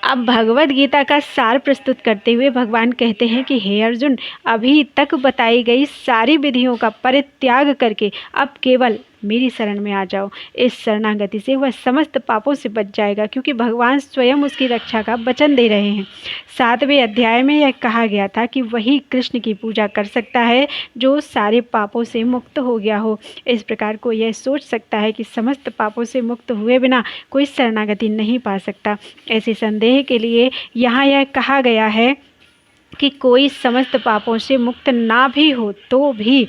अब भगवद गीता का सार प्रस्तुत करते हुए भगवान कहते हैं कि हे अर्जुन, अभी तक बताई गई सारी विधियों का परित्याग करके अब केवल मेरी शरण में आ जाओ। इस शरणागति से वह समस्त पापों से बच जाएगा क्योंकि भगवान स्वयं उसकी रक्षा का वचन दे रहे हैं। 7वें अध्याय में यह कहा गया था कि वही कृष्ण की पूजा कर सकता है जो सारे पापों से मुक्त हो गया हो। इस प्रकार को यह सोच सकता है कि समस्त पापों से मुक्त हुए बिना कोई शरणागति नहीं पा सकता। ऐसे संदेह के लिए यहाँ यह कहा गया है कि कोई समस्त पापों से मुक्त ना भी हो तो भी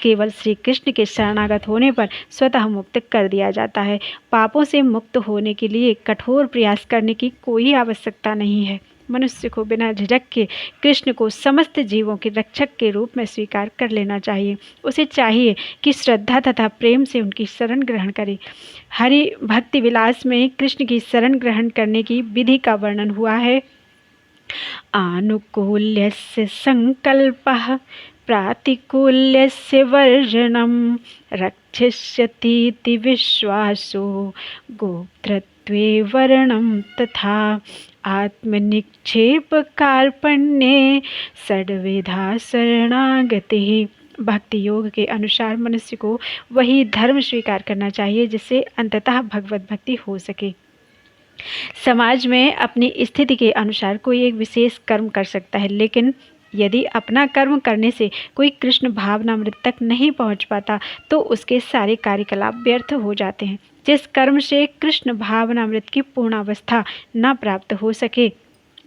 केवल श्री कृष्ण के शरणागत होने पर स्वतः मुक्त कर दिया जाता है। पापों से मुक्त होने के लिए कठोर प्रयास करने की कोई आवश्यकता नहीं है। मनुष्य को बिना झिझक के कृष्ण को समस्त जीवों के रक्षक के रूप में स्वीकार कर लेना चाहिए। उसे चाहिए कि श्रद्धा तथा प्रेम से उनकी शरण ग्रहण करे। हरि भक्ति विलास में कृष्ण की शरण ग्रहण करने की विधि का वर्णन हुआ है। आनुकूल्यस्य संकल्पः प्रातिकूल्यस्य वर्जनं रक्षिष्यतीति विश्वासो गोत्रत्वे वर्णं तथा आत्मनिक्षेप कार्पण्ये षड्विधा शरणागतिः। भक्ति योग के अनुसार मनुष्य को वही धर्म स्वीकार करना चाहिए जिससे अंततः भगवत भक्ति हो सके। समाज में अपनी स्थिति के अनुसार कोई एक विशेष कर्म कर सकता है, लेकिन यदि अपना कर्म करने से कोई कृष्ण भावनामृत तक नहीं पहुंच पाता तो उसके सारे कार्यकलाप व्यर्थ हो जाते हैं। जिस कर्म से कृष्ण भावनामृत की पूर्णावस्था न प्राप्त हो सके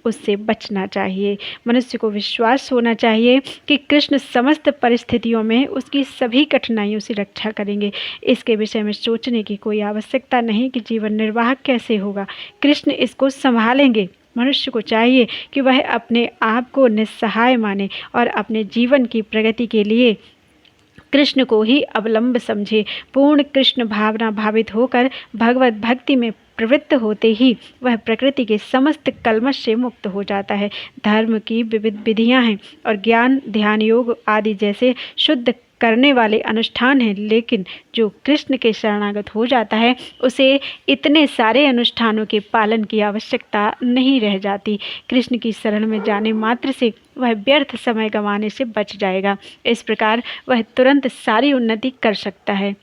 उससे बचना चाहिए। मनुष्य को विश्वास होना चाहिए कि कृष्ण समस्त परिस्थितियों में उसकी सभी कठिनाइयों से रक्षा करेंगे। इसके विषय में सोचने की कोई आवश्यकता नहीं कि जीवन निर्वाह कैसे होगा, कृष्ण इसको संभालेंगे। मनुष्य को चाहिए कि वह अपने आप को निस्सहाय माने और अपने जीवन की प्रगति के लिए कृष्ण को ही अवलंब समझे। पूर्ण कृष्ण भावना भावित होकर भगवत भक्ति में प्रवृत्त होते ही वह प्रकृति के समस्त कल्मश से मुक्त हो जाता है। धर्म की विविध विधियां हैं और ज्ञान, ध्यान, योग आदि जैसे शुद्ध करने वाले अनुष्ठान हैं, लेकिन जो कृष्ण के शरणागत हो जाता है उसे इतने सारे अनुष्ठानों के पालन की आवश्यकता नहीं रह जाती। कृष्ण की शरण में जाने मात्र से वह व्यर्थ समय गंवाने से बच जाएगा। इस प्रकार वह तुरंत सारी उन्नति कर सकता है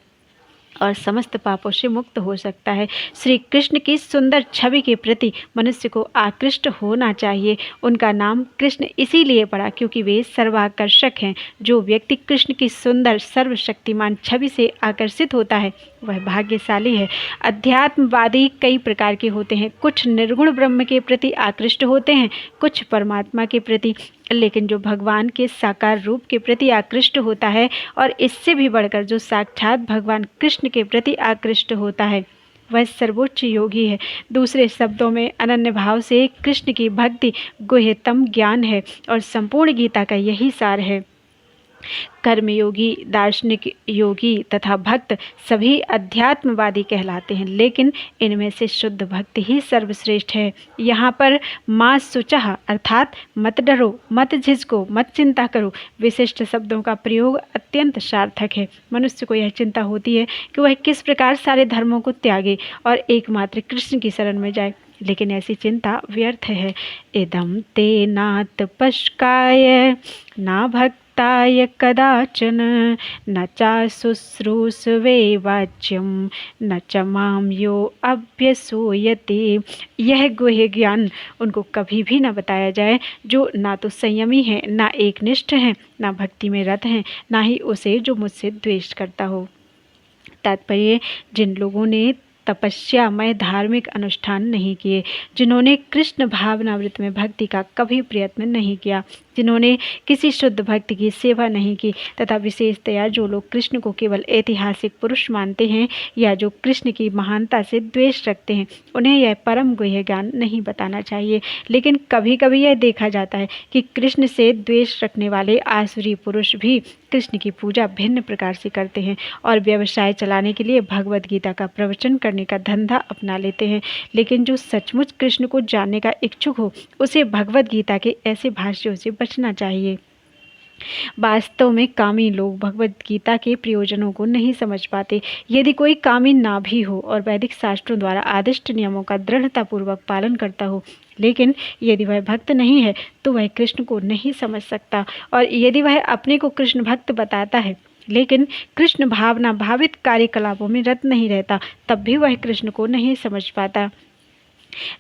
और समस्त पापों से मुक्त हो सकता है। श्री कृष्ण की सुंदर छवि के प्रति मनुष्य को आकृष्ट होना चाहिए। उनका नाम कृष्ण इसीलिए पड़ा क्योंकि वे सर्वाकर्षक हैं। जो व्यक्ति कृष्ण की सुंदर सर्वशक्तिमान छवि से आकर्षित होता है वह भाग्यशाली है। अध्यात्मवादी कई प्रकार के होते हैं, कुछ निर्गुण ब्रह्म के प्रति आकृष्ट होते हैं, कुछ परमात्मा के प्रति, लेकिन जो भगवान के साकार रूप के प्रति आकृष्ट होता है और इससे भी बढ़कर जो साक्षात भगवान कृष्ण के प्रति आकृष्ट होता है वह सर्वोच्च योगी है। दूसरे शब्दों में अनन्य भाव से कृष्ण की भक्ति गुह्यतम ज्ञान है और संपूर्ण गीता का यही सार है। कर्मयोगी, दार्शनिक योगी तथा भक्त सभी अध्यात्मवादी कहलाते हैं, लेकिन इनमें से शुद्ध भक्ति ही सर्वश्रेष्ठ है। यहाँ पर माँ सुचह अर्थात मत डरो, मत झिझको, मत चिंता करो विशिष्ट शब्दों का प्रयोग अत्यंत सार्थक है। मनुष्य को यह चिंता होती है कि वह किस प्रकार सारे धर्मों को त्यागे और एकमात्र कृष्ण की शरण में जाए, लेकिन ऐसी चिंता व्यर्थ है। इदं ते नातपस्काय ना भक्ताय कदाचन न चा शुश्रूषवे वाच्यम न च माम यो अभ्यसूयते। यह गुह्य ज्ञान उनको कभी भी न बताया जाए जो ना तो संयमी है, ना एकनिष्ठ हैं, ना भक्ति में रत हैं, ना ही उसे जो मुझसे द्वेष करता हो। तात्पर्य, जिन लोगों ने तपस्यामय धार्मिक अनुष्ठान नहीं किए, जिन्होंने कृष्ण भावनामृत में भक्ति का कभी प्रयत्न नहीं किया, जिन्होंने किसी शुद्ध भक्त की सेवा नहीं की, तथा विशेषतया जो लोग कृष्ण को केवल ऐतिहासिक पुरुष मानते हैं या जो कृष्ण की महानता से द्वेष रखते हैं, उन्हें यह परम गुह्य ज्ञान नहीं बताना चाहिए। लेकिन कभी कभी यह देखा जाता है कि कृष्ण से द्वेष रखने वाले आसुरी पुरुष भी कृष्ण की पूजा भिन्न प्रकार से करते हैं और व्यवसाय चलाने के लिए भगवद गीता का प्रवचन करने का धंधा अपना लेते हैं। लेकिन जो सचमुच कृष्ण को जानने का इच्छुक हो, उसे भगवद गीता के ऐसे भाष्यों से बचना चाहिए। वास्तव में कामी लोग भगवद गीता के प्रयोजनों को नहीं समझ पाते। यदि कोई कामी ना भी हो और वैदिक शास्त्रों द्वारा आदिष्ट नियमों का दृढ़तापूर्वक पालन करता हो, लेकिन यदि वह भक्त नहीं है तो वह कृष्ण को नहीं समझ सकता। और यदि वह अपने को कृष्ण भक्त बताता है लेकिन कृष्ण भावना भावित कार्यकलापों में रत नहीं रहता, तब भी वह कृष्ण को नहीं समझ पाता।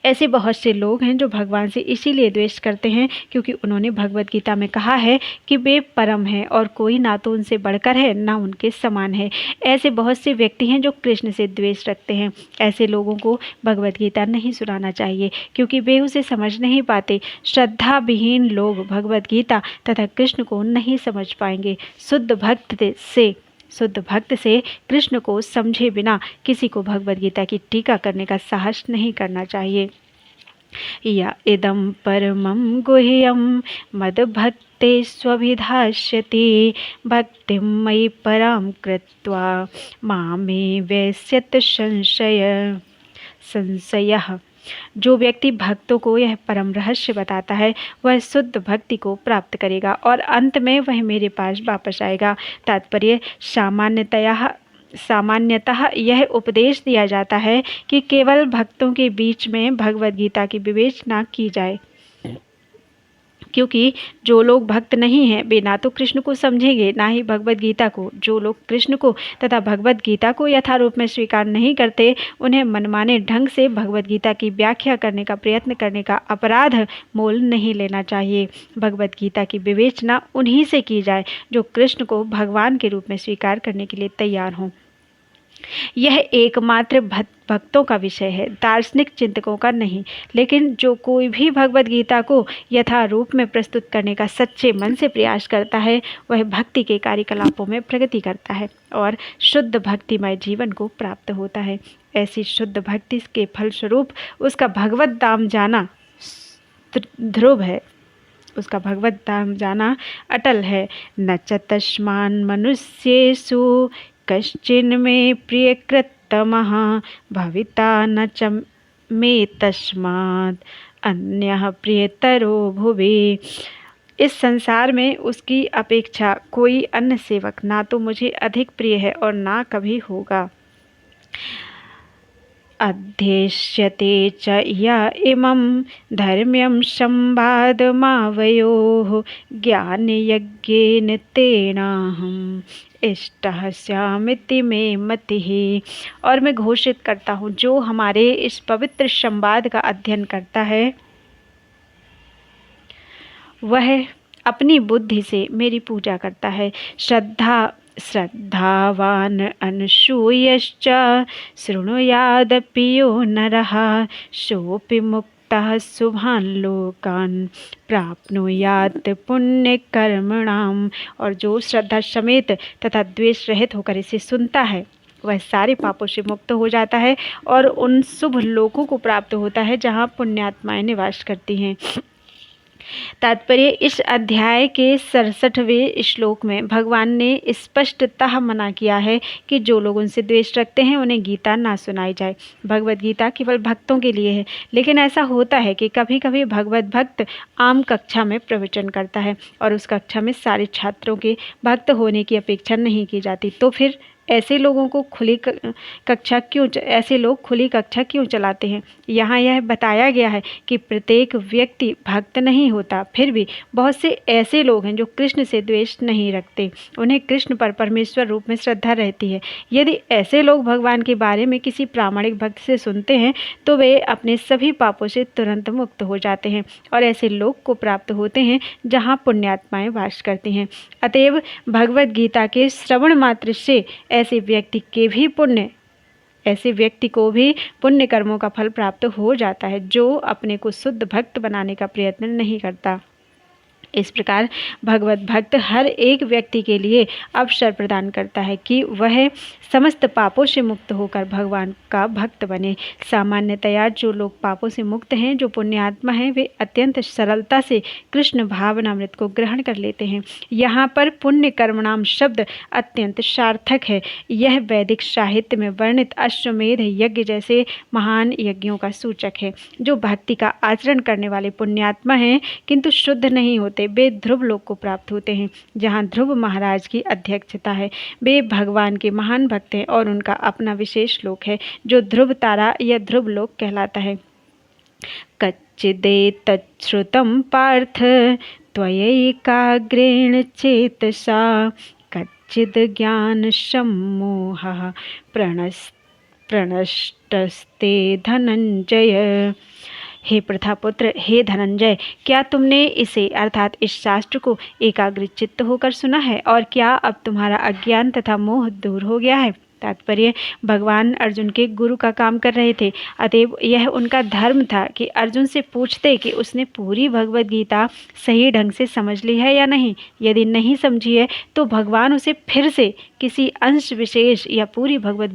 ऐसे बहुत से लोग हैं जो भगवान से इसीलिए द्वेष करते हैं क्योंकि उन्होंने भगवद गीता में कहा है कि वे परम हैं और कोई ना तो उनसे बढ़कर है ना उनके समान है। ऐसे बहुत से व्यक्ति हैं जो कृष्ण से द्वेष रखते हैं। ऐसे लोगों को भगवद गीता नहीं सुनाना चाहिए क्योंकि वे उसे समझ नहीं पाते। श्रद्धा विहीन लोग भगवद गीता तथा कृष्ण को नहीं समझ पाएंगे। शुद्ध भक्त से कृष्ण को समझे बिना किसी को भगवद गीता की टीका करने का साहस नहीं करना चाहिए। या इदं परमं गुह्यं मद्भक्ते स्वभिधास्यति भक्तिं मयि परां कृत्वा मामे वैस्यत संशयः। जो व्यक्ति भक्तों को यह परम रहस्य बताता है वह शुद्ध भक्ति को प्राप्त करेगा और अंत में वह मेरे पास वापस आएगा। तात्पर्य, सामान्यतः यह उपदेश दिया जाता है कि केवल भक्तों के बीच में भगवद गीता की विवेचना की जाए, क्योंकि जो लोग भक्त नहीं हैं वे ना तो कृष्ण को समझेंगे ना ही भगवद गीता को। जो लोग कृष्ण को तथा भगवद गीता को यथारूप में स्वीकार नहीं करते, उन्हें मनमाने ढंग से भगवद गीता की व्याख्या करने का प्रयत्न करने का अपराध मोल नहीं लेना चाहिए। भगवद गीता की विवेचना उन्हीं से की जाए जो कृष्ण को भगवान के रूप में स्वीकार करने के लिए तैयार हों। यह एकमात्र भक्तों का विषय है, दार्शनिक चिंतकों का नहीं। लेकिन जो कोई भी भगवद गीता को यथारूप में प्रस्तुत करने का सच्चे मन से प्रयास करता है वह भक्ति के कार्यकलापों में प्रगति करता है और शुद्ध भक्तिमय जीवन को प्राप्त होता है। ऐसी शुद्ध भक्ति के फलस्वरूप उसका भगवद धाम जाना ध्रुव है, उसका भगवद धाम जाना अटल है। न च तस्मान् मनुष्येषु कश्चिन् मे प्रियकृत्तमः भविता न च मे तस्मात् अन्यः प्रियतरो भुवि। इस संसार में उसकी अपेक्षा कोई अन्य सेवक ना तो मुझे अधिक प्रिय है और ना कभी होगा। अध्येष्यते च य इमं धर्म्यं संवादमावयोः ज्ञानयज्ञेन तेनाहम् इष्टः स्यामिति मे मतिः। और मैं घोषित करता हूँ, जो हमारे इस पवित्र संवाद का अध्ययन करता है वह अपनी बुद्धि से मेरी पूजा करता है। श्रद्धा श्रद्धावान अनसूयश्च शृणुयादपि यो नरः सोऽपि मुक्तः शुभान् लोकान् प्राप्नुयात् पुण्यकर्मणाम्। और जो श्रद्धा समेत तथा द्वेष रहित होकर इसे सुनता है वह सारे पापों से मुक्त हो जाता है और उन शुभ लोकों को प्राप्त होता है जहाँ पुण्यात्माएं निवास करती हैं। तात्पर्य, इस अध्याय के 67वें श्लोक में भगवान ने स्पष्टतः मना किया है कि जो लोग उनसे द्वेष रखते हैं उन्हें गीता ना सुनाई जाए। भगवत गीता केवल भक्तों के लिए है, लेकिन ऐसा होता है कि कभी कभी भगवत भक्त आम कक्षा में प्रवचन करता है और उस कक्षा में सारे छात्रों के भक्त होने की अपेक्षा नहीं की जाती। तो फिर ऐसे लोग खुली कक्षा क्यों चलाते हैं? यहाँ यह बताया गया है कि प्रत्येक व्यक्ति भक्त नहीं होता, फिर भी बहुत से ऐसे लोग हैं जो कृष्ण से द्वेष नहीं रखते, उन्हें कृष्ण पर परमेश्वर रूप में श्रद्धा रहती है। यदि ऐसे लोग भगवान के बारे में किसी प्रामाणिक भक्त से सुनते हैं तो वे अपने सभी पापों से तुरंत मुक्त हो जाते हैं और ऐसे लोग को प्राप्त होते हैं जहाँ पुण्यात्माएं वास करती हैं। अतएव भगवत गीता के श्रवण मात्र से ऐसे व्यक्ति को भी पुण्य कर्मों का फल प्राप्त हो जाता है जो अपने को शुद्ध भक्त बनाने का प्रयत्न नहीं करता। इस प्रकार भगवत भक्त हर एक व्यक्ति के लिए अवसर प्रदान करता है कि वह समस्त पापों से मुक्त होकर भगवान का भक्त बने। सामान्यतया जो लोग पापों से मुक्त हैं, जो पुण्यात्मा हैं, वे अत्यंत सरलता से कृष्ण भावनामृत को ग्रहण कर लेते हैं। यहाँ पर पुण्य कर्मणाम शब्द अत्यंत सार्थक है। यह वैदिक साहित्य में वर्णित अश्वमेध यज्ञ जैसे महान यज्ञों का सूचक है। जो भक्ति का आचरण करने वाले पुण्यात्मा हैं किंतु शुद्ध नहीं होते, वे ध्रुव लोक को प्राप्त होते हैं जहाँ ध्रुव महाराज की अध्यक्षता है। वे भगवान के महान भक्त हैं और उनका अपना विशेष लोक है जो ध्रुव तारा या ध्रुव लोक कहलाता है। कच्चिदेतच्छ्रुतं पार्थ त्वयैकाग्रेण चेतसा कच्चिद् ज्ञान सम्मोहः प्रणष्टस्ते धनंजय। हे प्रथापुत्र, हे धनंजय, क्या तुमने इसे अर्थात इस शास्त्र को एकाग्र चित्त होकर सुना है और क्या अब तुम्हारा अज्ञान तथा मोह दूर हो गया है? तात्पर्य, भगवान अर्जुन के गुरु का काम कर रहे थे, अतएव यह उनका धर्म था कि अर्जुन से पूछते कि उसने पूरी भगवत गीता सही ढंग से समझ ली है या नहीं। यदि नहीं समझी है तो भगवान उसे फिर से किसी अंश विशेष या पूरी भगवत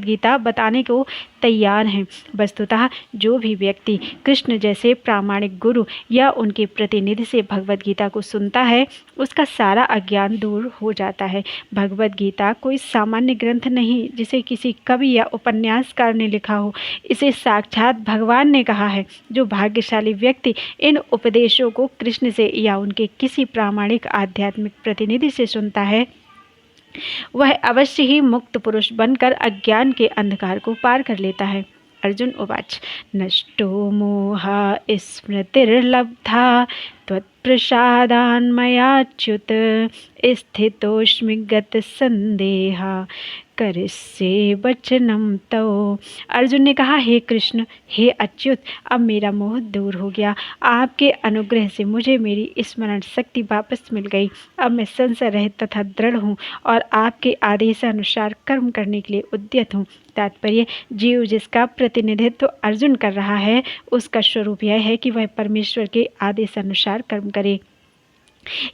गीता बताने को तैयार हैं। वस्तुतः जो भी व्यक्ति कृष्ण जैसे प्रामाणिक गुरु या उनके प्रतिनिधि से भगवत गीता को सुनता है उसका सारा अज्ञान दूर हो जाता है। भगवत गीता कोई सामान्य ग्रंथ नहीं जिसे किसी कवि या उपन्यासकार ने लिखा हो। इसे साक्षात भगवान ने कहा है। जो भाग्यशाली व्यक्ति इन उपदेशों को कृष्ण से या उनके किसी प्रामाणिक आध्यात्मिक प्रतिनिधि से सुनता है वह अवश्य ही मुक्त पुरुष बनकर अज्ञान के अंधकार को पार कर लेता है। अर्जुन उवाच नष्टो मोहा स्मृतिर्लब्धा त्वत्प्रसादान्मयाच्युत स्थितोऽस्मि गतसन्देहा करिष्ये वचनं तव। अर्जुन ने कहा, हे कृष्ण, हे अच्युत, अब मेरा मोह दूर हो गया। आपके अनुग्रह से मुझे मेरी स्मरण शक्ति वापस मिल गई। अब मैं संशय रहित तथा दृढ़ हूँ और आपके आदेशानुसार कर्म करने के लिए उद्यत हूँ। तात्पर्य, जीव जिसका प्रतिनिधित्व अर्जुन कर रहा है उसका स्वरूप यह है कि वह परमेश्वर के आदेशानुसार कर्म करे।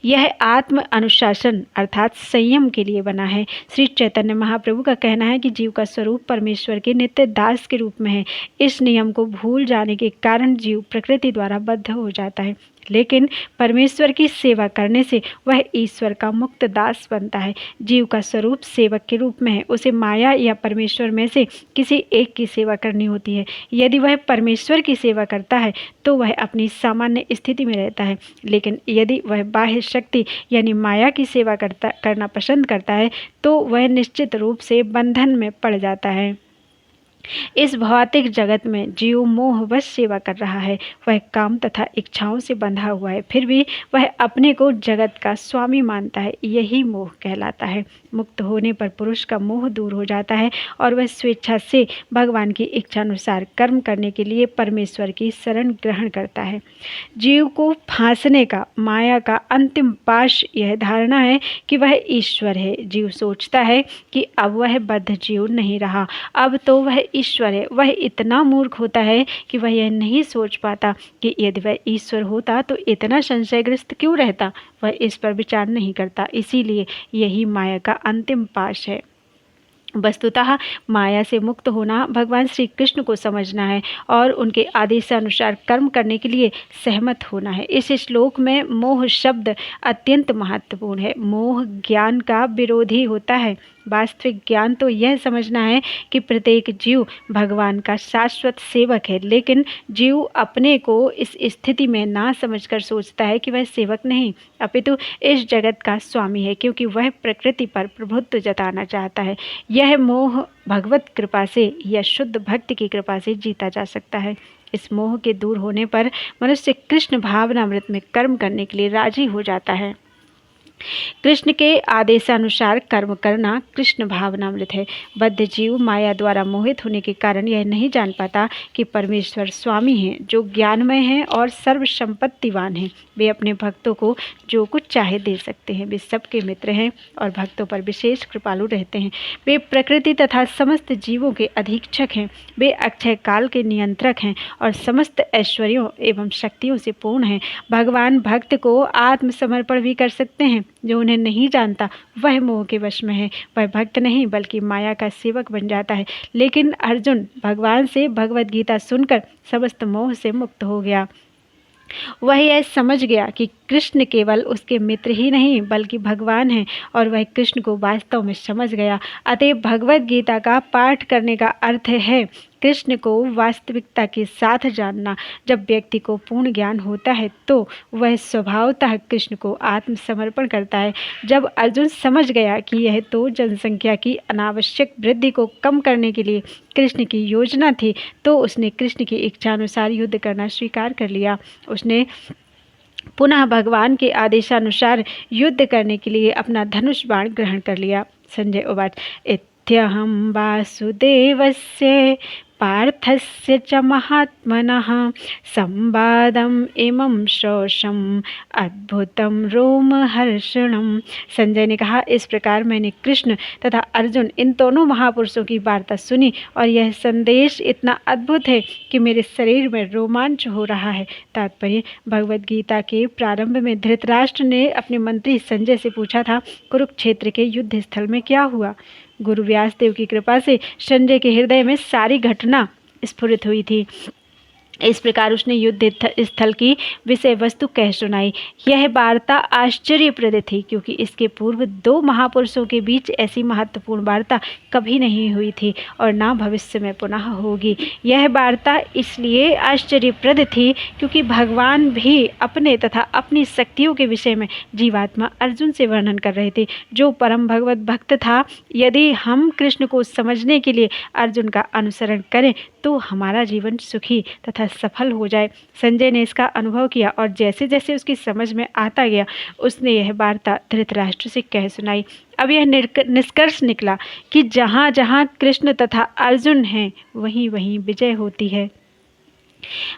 यह आत्म अनुशासन अर्थात संयम के लिए बना है। श्री चैतन्य महाप्रभु का कहना है कि जीव का स्वरूप परमेश्वर के नित्य दास के रूप में है। इस नियम को भूल जाने के कारण जीव प्रकृति द्वारा बद्ध हो जाता है, लेकिन परमेश्वर की सेवा करने से वह ईश्वर का मुक्त दास बनता है। जीव का स्वरूप सेवक के रूप में है। उसे माया या परमेश्वर में से किसी एक की सेवा करनी होती है। यदि वह परमेश्वर की सेवा करता है तो वह अपनी सामान्य स्थिति में रहता है, लेकिन यदि वह बाह्य शक्ति यानी माया की सेवा करना पसंद करता है तो वह निश्चित रूप से बंधन में पड़ जाता है। इस भौतिक जगत में जीव मोहवश सेवा कर रहा है। वह काम तथा इच्छाओं से बंधा हुआ है, फिर भी वह अपने को जगत का स्वामी मानता है। यही मोह कहलाता है। मुक्त होने पर पुरुष का मोह दूर हो जाता है और वह स्वेच्छा से भगवान की इच्छा अनुसार कर्म करने के लिए परमेश्वर की शरण ग्रहण करता है। जीव को फांसने का माया का अंतिम पाश यह धारणा है कि वह ईश्वर है। जीव सोचता है कि अब वह बद्ध जीव नहीं रहा, अब तो वह ईश्वर है। वह इतना मूर्ख होता है कि वह यह नहीं सोच पाता कि यदि वह ईश्वर होता तो इतना संशयग्रस्त क्यों रहता। वह इस पर विचार नहीं करता। इसीलिए यही माया का अंतिम पाश है। वस्तुतः माया से मुक्त होना भगवान श्री कृष्ण को समझना है और उनके आदेशानुसार कर्म करने के लिए सहमत होना है। इस श्लोक में मोह शब्द अत्यंत महत्वपूर्ण है। मोह ज्ञान का विरोधी होता है। वास्तविक ज्ञान तो यह समझना है कि प्रत्येक जीव भगवान का शाश्वत सेवक है, लेकिन जीव अपने को इस स्थिति में ना समझकर सोचता है कि वह सेवक नहीं अपितु इस जगत का स्वामी है, क्योंकि वह प्रकृति पर प्रभुत्व जताना चाहता है। यह मोह भगवत कृपा से या शुद्ध भक्ति की कृपा से जीता जा सकता है। इस मोह के दूर होने पर मनुष्य कृष्ण भावनामृत में कर्म करने के लिए राजी हो जाता है। कृष्ण के आदेशानुसार कर्म करना कृष्ण भावनामृत है। बद्ध जीव माया द्वारा मोहित होने के कारण यह नहीं जान पाता कि परमेश्वर स्वामी हैं, जो ज्ञानमय हैं और सर्व संपत्तिवान हैं। वे अपने भक्तों को जो कुछ चाहे दे सकते हैं। वे सबके मित्र हैं और भक्तों पर विशेष कृपालु रहते हैं। वे प्रकृति तथा समस्त जीवों के अधीक्षक हैं। वे अक्षय काल के नियंत्रक हैं और समस्त ऐश्वर्यों एवं शक्तियों से पूर्ण हैं। भगवान भक्त को आत्मसमर्पण भी कर सकते हैं। जो उन्हें नहीं जानता वह मोह के वश में है। वह भक्त नहीं बल्कि माया का सेवक बन जाता है। लेकिन अर्जुन भगवान से भगवत गीता सुनकर समस्त मोह से मुक्त हो गया। वह यह समझ गया कि कृष्ण केवल उसके मित्र ही नहीं बल्कि भगवान हैं और वह कृष्ण को वास्तव में समझ गया। अतएव भगवत गीता का पाठ करने का अर्थ है कृष्ण को वास्तविकता के साथ जानना। जब व्यक्ति को पूर्ण ज्ञान होता है तो वह स्वभावतः कृष्ण को आत्मसमर्पण करता है। जब अर्जुन समझ गया कि यह तो जनसंख्या की अनावश्यक वृद्धि को कम करने के लिए कृष्ण की योजना थी, तो उसने कृष्ण की इच्छानुसार युद्ध करना स्वीकार कर लिया। उसने पुनः भगवान के आदेशानुसार युद्ध करने के लिए अपना धनुष बाण ग्रहण कर लिया। संजय उवाच इत्यहं वासुदेवस्य पार्थस्य च महात्मनः संवादम इमं श्रोषम अद्भुतम रोमहर्षणम। संजय ने कहा, इस प्रकार मैंने कृष्ण तथा अर्जुन इन दोनों महापुरुषों की वार्ता सुनी और यह संदेश इतना अद्भुत है कि मेरे शरीर में रोमांच हो रहा है। तात्पर्य, भगवद गीता के प्रारंभ में धृतराष्ट्र ने अपने मंत्री संजय से पूछा था, कुरुक्षेत्र के युद्ध स्थल में क्या हुआ। गुरु व्यासदेव की कृपा से संजय के हृदय में सारी घटना स्फुरित हुई थी। इस प्रकार उसने युद्ध स्थल की विषय वस्तु कह सुनाई। यह वार्ता आश्चर्यप्रद थी, क्योंकि इसके पूर्व दो महापुरुषों के बीच ऐसी महत्वपूर्ण वार्ता कभी नहीं हुई थी और ना भविष्य में पुनः होगी। यह वार्ता इसलिए आश्चर्यप्रद थी क्योंकि भगवान भी अपने तथा अपनी शक्तियों के विषय में जीवात्मा अर्जुन से वर्णन कर रहे थे, जो परम भगवत भक्त था। यदि हम कृष्ण को समझने के लिए अर्जुन का अनुसरण करें तो हमारा जीवन सुखी तथा सफल हो जाए। संजय ने इसका अनुभव किया और जैसे जैसे उसकी समझ में आता गया उसने यह वार्ता धृतराष्ट्र से कह सुनाई। अब यह निष्कर्ष निकला कि जहाँ जहाँ कृष्ण तथा अर्जुन हैं वहीं वहीं विजय होती है।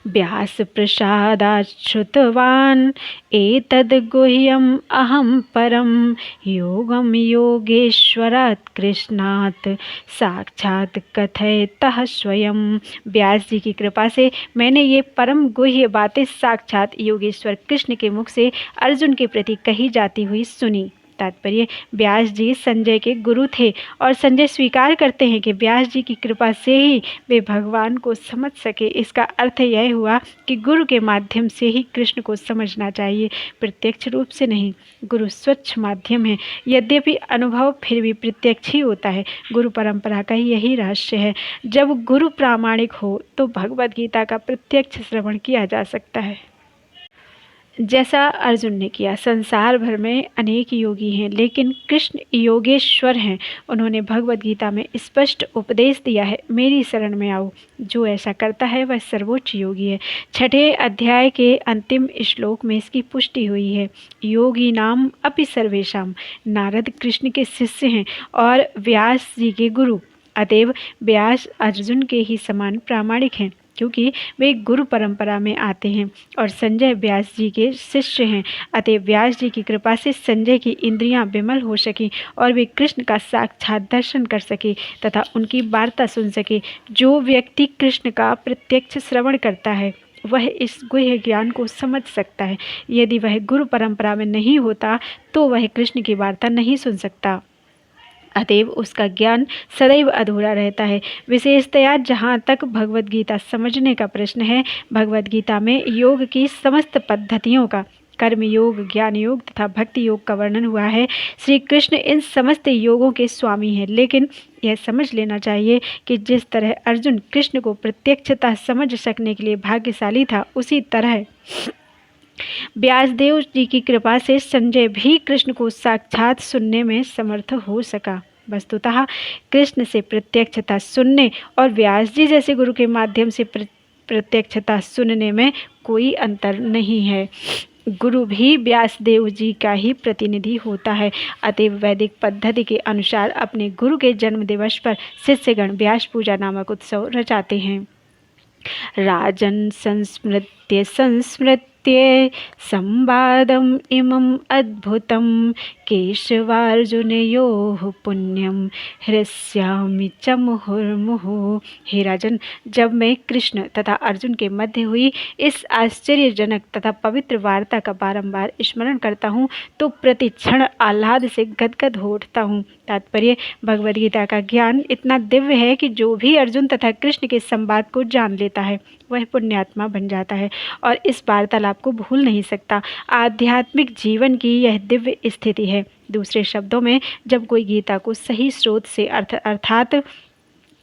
व्यास प्रसादात् श्रुतवान् एतद् गुह्यम् अहं परम योगम योगेश्वरात् कृष्णात् साक्षात् कथयतः स्वयं। व्यास जी की कृपा से मैंने ये परम गुह्य बातें साक्षात योगेश्वर कृष्ण के मुख से अर्जुन के प्रति कही जाती हुई सुनी। तात्पर्य, व्यास जी संजय के गुरु थे और संजय स्वीकार करते हैं कि व्यास जी की कृपा से ही वे भगवान को समझ सके। इसका अर्थ यह हुआ कि गुरु के माध्यम से ही कृष्ण को समझना चाहिए, प्रत्यक्ष रूप से नहीं। गुरु स्वच्छ माध्यम है, यद्यपि अनुभव फिर भी प्रत्यक्ष ही होता है। गुरु परंपरा का यही रहस्य है। जब गुरु प्रामाणिक हो तो भगवद गीता का प्रत्यक्ष श्रवण किया जा सकता है। जैसा अर्जुन ने किया। संसार भर में अनेक योगी हैं, लेकिन कृष्ण योगेश्वर हैं। उन्होंने भगवद गीता में स्पष्ट उपदेश दिया है, मेरी शरण में आओ। जो ऐसा करता है वह सर्वोच्च योगी है। 6ठे अध्याय के अंतिम श्लोक में इसकी पुष्टि हुई है। योगी नाम अपि सर्वेशाम। नारद कृष्ण के शिष्य हैं और व्यास जी के गुरु, अतएव व्यास अर्जुन के ही समान प्रामाणिक हैं, क्योंकि वे गुरु परंपरा में आते हैं। और संजय व्यास जी के शिष्य हैं, अतः व्यास जी की कृपा से संजय की इंद्रियां विमल हो सकी और वे कृष्ण का साक्षात दर्शन कर सके तथा उनकी वार्ता सुन सके। जो व्यक्ति कृष्ण का प्रत्यक्ष श्रवण करता है वह इस गुह्य ज्ञान को समझ सकता है। यदि वह गुरु परंपरा में नहीं होता तो वह कृष्ण की वार्ता नहीं सुन सकता, अतएव उसका ज्ञान सदैव अधूरा रहता है। विशेषतया जहाँ तक भगवद गीता समझने का प्रश्न है, भगवद गीता में योग की समस्त पद्धतियों का, कर्म योग, ज्ञान योग तथा भक्ति योग का वर्णन हुआ है। श्री कृष्ण इन समस्त योगों के स्वामी हैं, लेकिन यह समझ लेना चाहिए कि जिस तरह अर्जुन कृष्ण को प्रत्यक्षतः समझ सकने के लिए भाग्यशाली था, उसी तरह व्यासदेव जी की कृपा से संजय भी कृष्ण को साक्षात सुनने में समर्थ हो सका। वस्तुतः कृष्ण से प्रत्यक्षता सुनने और व्यास जी जैसे गुरु के माध्यम से प्रत्यक्षता सुनने में कोई अंतर नहीं है। गुरु भी व्यासदेव जी का ही प्रतिनिधि होता है। अतएव वैदिक पद्धति के अनुसार अपने गुरु के जन्म दिवस पर शिष्यगण व्यास पूजा नामक उत्सव रचाते हैं। राजन् संस्मृत्य संवादम् इमम् अद्भुतं केशवार्जुनयोः पुण्यम हृष्यामि च मुहुर्मुहुः। हे राजन, जब मैं कृष्ण तथा अर्जुन के मध्य हुई इस आश्चर्यजनक तथा पवित्र वार्ता का बारंबार स्मरण करता हूँ तो प्रति क्षण आह्लाद से गदगद हो उठता हूँ। तात्पर्य, भगवद गीता का ज्ञान इतना दिव्य है कि जो भी अर्जुन तथा कृष्ण के संवाद को जान लेता है वह पुण्यात्मा बन जाता है और इस वार्तालाप को भूल नहीं सकता। आध्यात्मिक जीवन की यह दिव्य स्थिति है। दूसरे शब्दों में, जब कोई गीता को सही स्रोत से अर्थात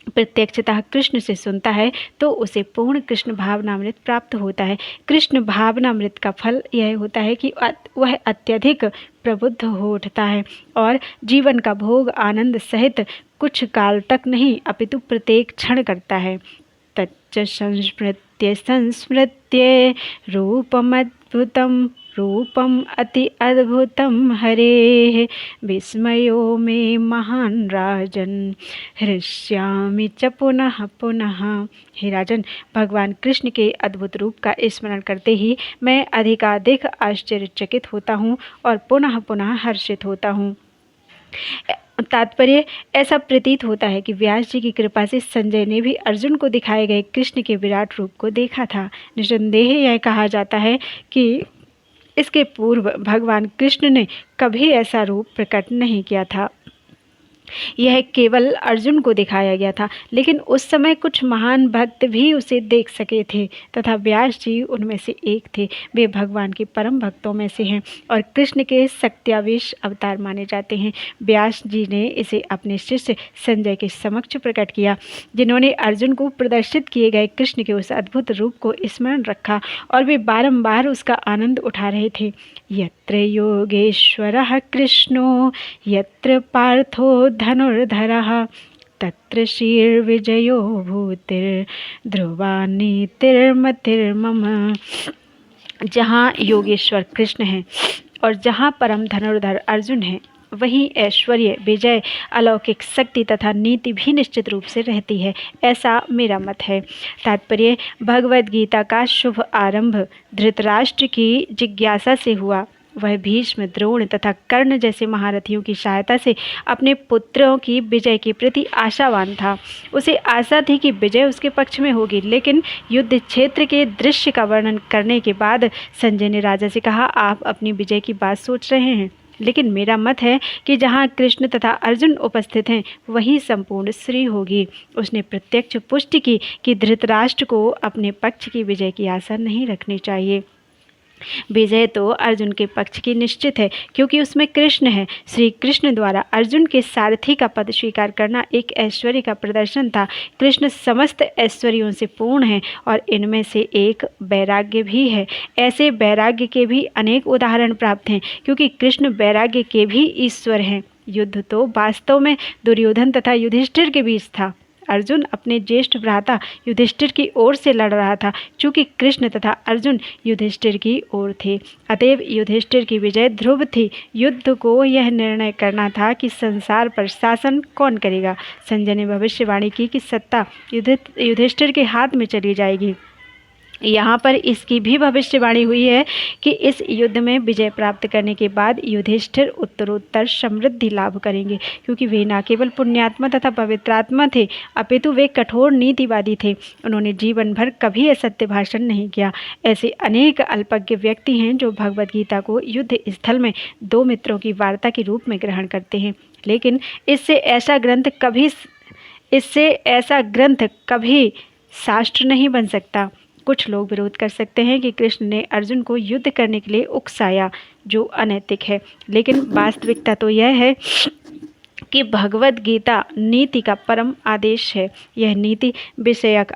प्रत्यक्षतः कृष्ण से सुनता है तो उसे पूर्ण कृष्ण भावनामृत प्राप्त होता है। कृष्ण भावनामृत का फल यह होता है कि वह अत्यधिक प्रबुद्ध हो उठता है और जीवन का भोग आनंद सहित कुछ काल तक नहीं अपितु प्रत्येक क्षण करता है। तच्च संस्मृत्य रूपम अति अद्भुतम हरे विस्मयो में महान राजन हृष्यामि च पुनः पुनः। हे राजन, भगवान कृष्ण के अद्भुत रूप का स्मरण करते ही मैं अधिकाधिक आश्चर्यचकित होता हूँ और पुनः पुनः हर्षित होता हूँ। तात्पर्य, ऐसा प्रतीत होता है कि व्यास जी की कृपा से संजय ने भी अर्जुन को दिखाए गए कृष्ण के विराट रूप को देखा था। निसंदेह यह कहा जाता है कि इसके पूर्व भगवान कृष्ण ने कभी ऐसा रूप प्रकट नहीं किया था। यह केवल अर्जुन को दिखाया गया था, लेकिन उस समय कुछ महान भक्त भी उसे देख सके थे तथा व्यास जी उनमें से एक थे। वे भगवान के परम भक्तों में से हैं और कृष्ण के सत्यावेश अवतार माने जाते हैं। व्यास जी ने इसे अपने शिष्य संजय के समक्ष प्रकट किया, जिन्होंने अर्जुन को प्रदर्शित किए गए कृष्ण के उस अद्भुत रूप को स्मरण रखा और वे बारंबार उसका आनंद उठा रहे थे। यत्र योगेश्वरः कृष्णो यत्र पार्थो धनुर्धरः तत्र श्रीर्विजयो भूतिर्ध्रुवा नीतिर्मतिर्मम। जहाँ योगेश्वर कृष्ण हैं और जहाँ परम धनुर्धर अर्जुन हैं, वहीं ऐश्वर्य, विजय, अलौकिक शक्ति तथा नीति भी निश्चित रूप से रहती है, ऐसा मेरा मत है। तात्पर्य, भगवद गीता का शुभ आरंभ धृतराष्ट्र की जिज्ञासा से हुआ। वह भीष्म, द्रोण तथा कर्ण जैसे महारथियों की सहायता से अपने पुत्रों की विजय के प्रति आशावान था। उसे आशा थी कि विजय उसके पक्ष में होगी, लेकिन युद्ध क्षेत्र के दृश्य का वर्णन करने के बाद संजय ने राजा से कहा, आप अपनी विजय की बात सोच रहे हैं, लेकिन मेरा मत है कि जहाँ कृष्ण तथा अर्जुन उपस्थित हैं वहीं संपूर्ण श्री होगी। उसने प्रत्यक्ष पुष्टि की कि धृतराष्ट्र को अपने पक्ष की विजय की आशा नहीं रखनी चाहिए। विजय तो अर्जुन के पक्ष की निश्चित है, क्योंकि उसमें कृष्ण है। श्री कृष्ण द्वारा अर्जुन के सारथी का पद स्वीकार करना एक ऐश्वर्य का प्रदर्शन था। कृष्ण समस्त ऐश्वर्यों से पूर्ण है और इनमें से एक वैराग्य भी है। ऐसे वैराग्य के भी अनेक उदाहरण प्राप्त हैं, क्योंकि कृष्ण वैराग्य के भी ईश्वर हैं। युद्ध तो वास्तव में दुर्योधन तथा युधिष्ठिर के बीच था। अर्जुन अपने ज्येष्ठ भ्राता युधिष्ठिर की ओर से लड़ रहा था, चूँकि कृष्ण तथा अर्जुन युधिष्ठिर की ओर थे। अतएव युधिष्ठिर की विजय ध्रुव थी। युद्ध को यह निर्णय करना था कि संसार पर शासन कौन करेगा। संजय ने भविष्यवाणी की कि सत्ता युधिष्ठिर के हाथ में चली जाएगी। यहाँ पर इसकी भी भविष्यवाणी हुई है कि इस युद्ध में विजय प्राप्त करने के बाद युधिष्ठिर उत्तरोत्तर समृद्धि लाभ करेंगे, क्योंकि वे न केवल पुण्यात्मा तथा पवित्रात्मा थे, अपितु वे कठोर नीतिवादी थे। उन्होंने जीवन भर कभी असत्य भाषण नहीं किया। ऐसे अनेक अल्पज्ञ व्यक्ति हैं जो भगवद गीता को युद्ध स्थल में दो मित्रों की वार्ता के रूप में ग्रहण करते हैं, लेकिन इससे ऐसा ग्रंथ कभी शास्त्र नहीं बन सकता। कुछ लोग विरोध कर सकते हैं कि कृष्ण ने अर्जुन को युद्ध करने के लिए उकसाया, जो अनैतिक है, लेकिन वास्तविकता तो यह है कि भगवद गीता नीति का परम आदेश है। यह नीति विषयक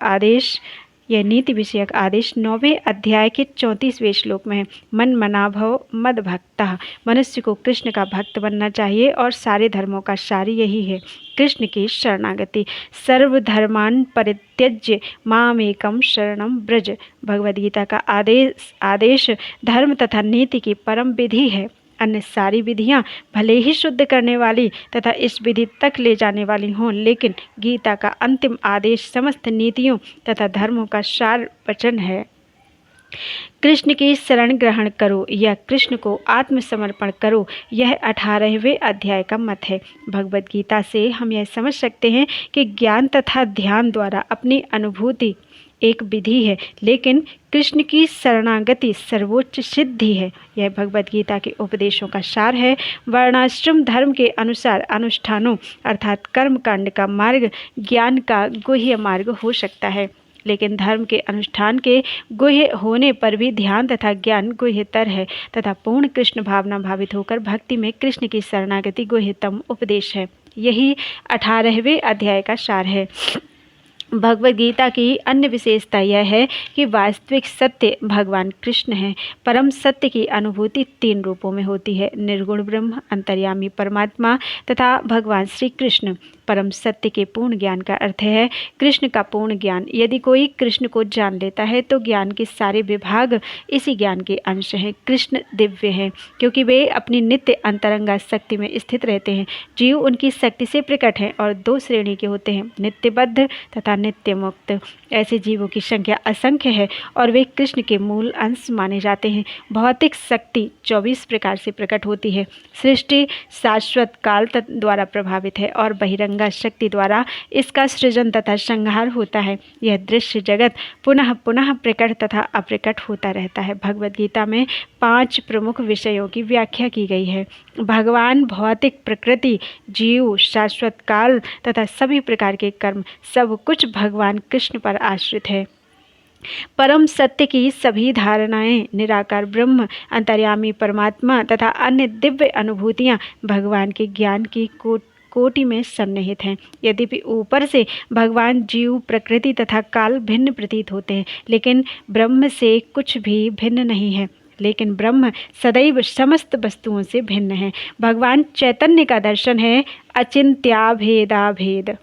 आदेश 9वें अध्याय के 34वें श्लोक में है। मन मना भव मद भक्तः। मनुष्य को कृष्ण का भक्त बनना चाहिए और सारे धर्मों का सार यही है, कृष्ण की शरणागति। सर्वधर्मान परित्यज्य मामेकम शरणम ब्रज। भगवद गीता का आदेश धर्म तथा नीति की परम विधि है। अन्य सारी विधियां भले ही शुद्ध करने वाली तथा इस विधि तक ले जाने वाली हों, लेकिन गीता का अंतिम आदेश समस्त नीतियों तथा धर्मों का सार वचन है। कृष्ण की शरण ग्रहण करो या कृष्ण को आत्मसमर्पण करो, यह 18वें अध्याय का मत है। भगवद गीता से हम यह समझ सकते हैं कि ज्ञान तथा ध्यान द्वारा अपनी अनुभूति एक विधि है, लेकिन कृष्ण की शरणागति सर्वोच्च सिद्धि है। यह भगवद गीता के उपदेशों का सार है। वर्णाश्रम धर्म के अनुसार अनुष्ठानों अर्थात कर्म कांड का मार्ग ज्ञान का गुह्य मार्ग हो सकता है, लेकिन धर्म के अनुष्ठान के गुह्य होने पर भी ध्यान तथा ज्ञान गुह्यतर है तथा पूर्ण कृष्ण भावना भावित होकर भक्ति में कृष्ण की शरणागति गुह्यतम उपदेश है। यही 18वें अध्याय का सार है। भगवद गीता की अन्य विशेषता यह है कि वास्तविक सत्य भगवान कृष्ण है। परम सत्य की अनुभूति 3 रूपों में होती है, निर्गुण ब्रह्म, अंतर्यामी परमात्मा तथा भगवान श्री कृष्ण। परम सत्य के पूर्ण ज्ञान का अर्थ है कृष्ण का पूर्ण ज्ञान। यदि कोई कृष्ण को जान लेता है तो ज्ञान के सारे विभाग इसी ज्ञान के अंश हैं। कृष्ण दिव्य हैं, क्योंकि वे अपनी नित्य अंतरंगा शक्ति में स्थित रहते हैं। जीव उनकी शक्ति से प्रकट हैं और 2 श्रेणी के होते हैं, नित्यबद्ध तथा नित्य मुक्त। ऐसे जीवों की संख्या असंख्य है और वे कृष्ण के मूल अंश माने जाते हैं। भौतिक शक्ति 24 प्रकार से प्रकट होती है। सृष्टि शाश्वत काल द्वारा प्रभावित है और बहिरंगा शक्ति द्वारा इसका सृजन तथा संहार होता है। यह दृश्य जगत पुनः पुनः प्रकट तथा अप्रकट होता रहता है। भगवद गीता में 5 प्रमुख विषयों की व्याख्या की गई है। भगवान, भौतिक प्रकृति, जीव, शाश्वत काल तथा सभी प्रकार के कर्म, सब कुछ भगवान कृष्ण पर आश्रित है। परम सत्य की सभी धारणाएं, निराकार ब्रह्म, अंतर्यामी परमात्मा तथा अन्य दिव्य अनुभूतियां भगवान के ज्ञान की कोटि में सन्निहित हैं। यद्यपि ऊपर से भगवान, जीव, प्रकृति तथा काल भिन्न प्रतीत होते हैं, लेकिन ब्रह्म से कुछ भी भिन्न नहीं है। लेकिन ब्रह्म सदैव समस्त वस्तुओं से भिन्न है। भगवान चैतन्य का दर्शन है अचिंत्याभेदाभेद।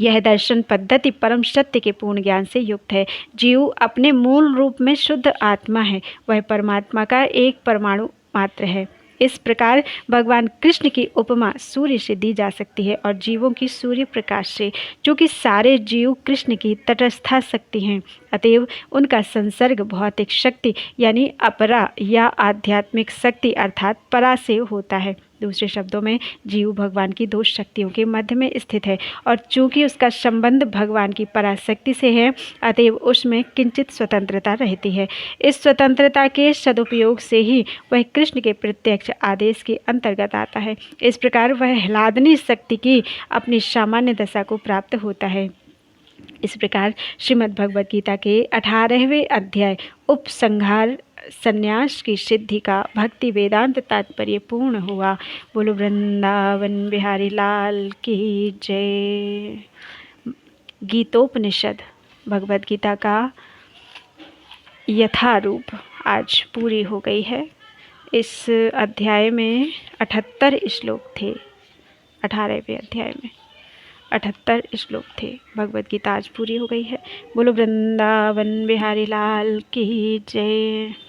यह दर्शन पद्धति परम सत्य के पूर्ण ज्ञान से युक्त है। जीव अपने मूल रूप में शुद्ध आत्मा है, वह परमात्मा का एक परमाणु मात्र है। इस प्रकार भगवान कृष्ण की उपमा सूर्य से दी जा सकती है और जीवों की सूर्य प्रकाश से, जो कि सारे जीव कृष्ण की तटस्था शक्ति हैं। अतएव उनका संसर्ग भौतिक शक्ति यानी अपरा या आध्यात्मिक शक्ति अर्थात परा से होता है। दूसरे शब्दों में जीव भगवान की 2 शक्तियों के मध्य में स्थित है और चूंकि उसका संबंध भगवान की पराशक्ति से है, अतएव उसमें किंचित स्वतंत्रता रहती है। इस स्वतंत्रता के सदुपयोग से ही वह कृष्ण के प्रत्यक्ष आदेश के अंतर्गत आता है। इस प्रकार वह ह्लादनी शक्ति की अपनी सामान्य दशा को प्राप्त होता है। इस प्रकार श्रीमद् भगवद गीता के 18वें अध्याय उपसंहार संन्यास की सिद्धि का भक्ति वेदांत तात्पर्य पूर्ण हुआ। बोलो वृंदावन बिहारी लाल की जय। गीतोपनिषद भगवद गीता का यथारूप आज पूरी हो गई है। इस अध्याय में 78 श्लोक थे। 18वें अध्याय में 78 श्लोक थे। भगवद गीता आज पूरी हो गई है। बोलो वृंदावन बिहारी लाल की जय।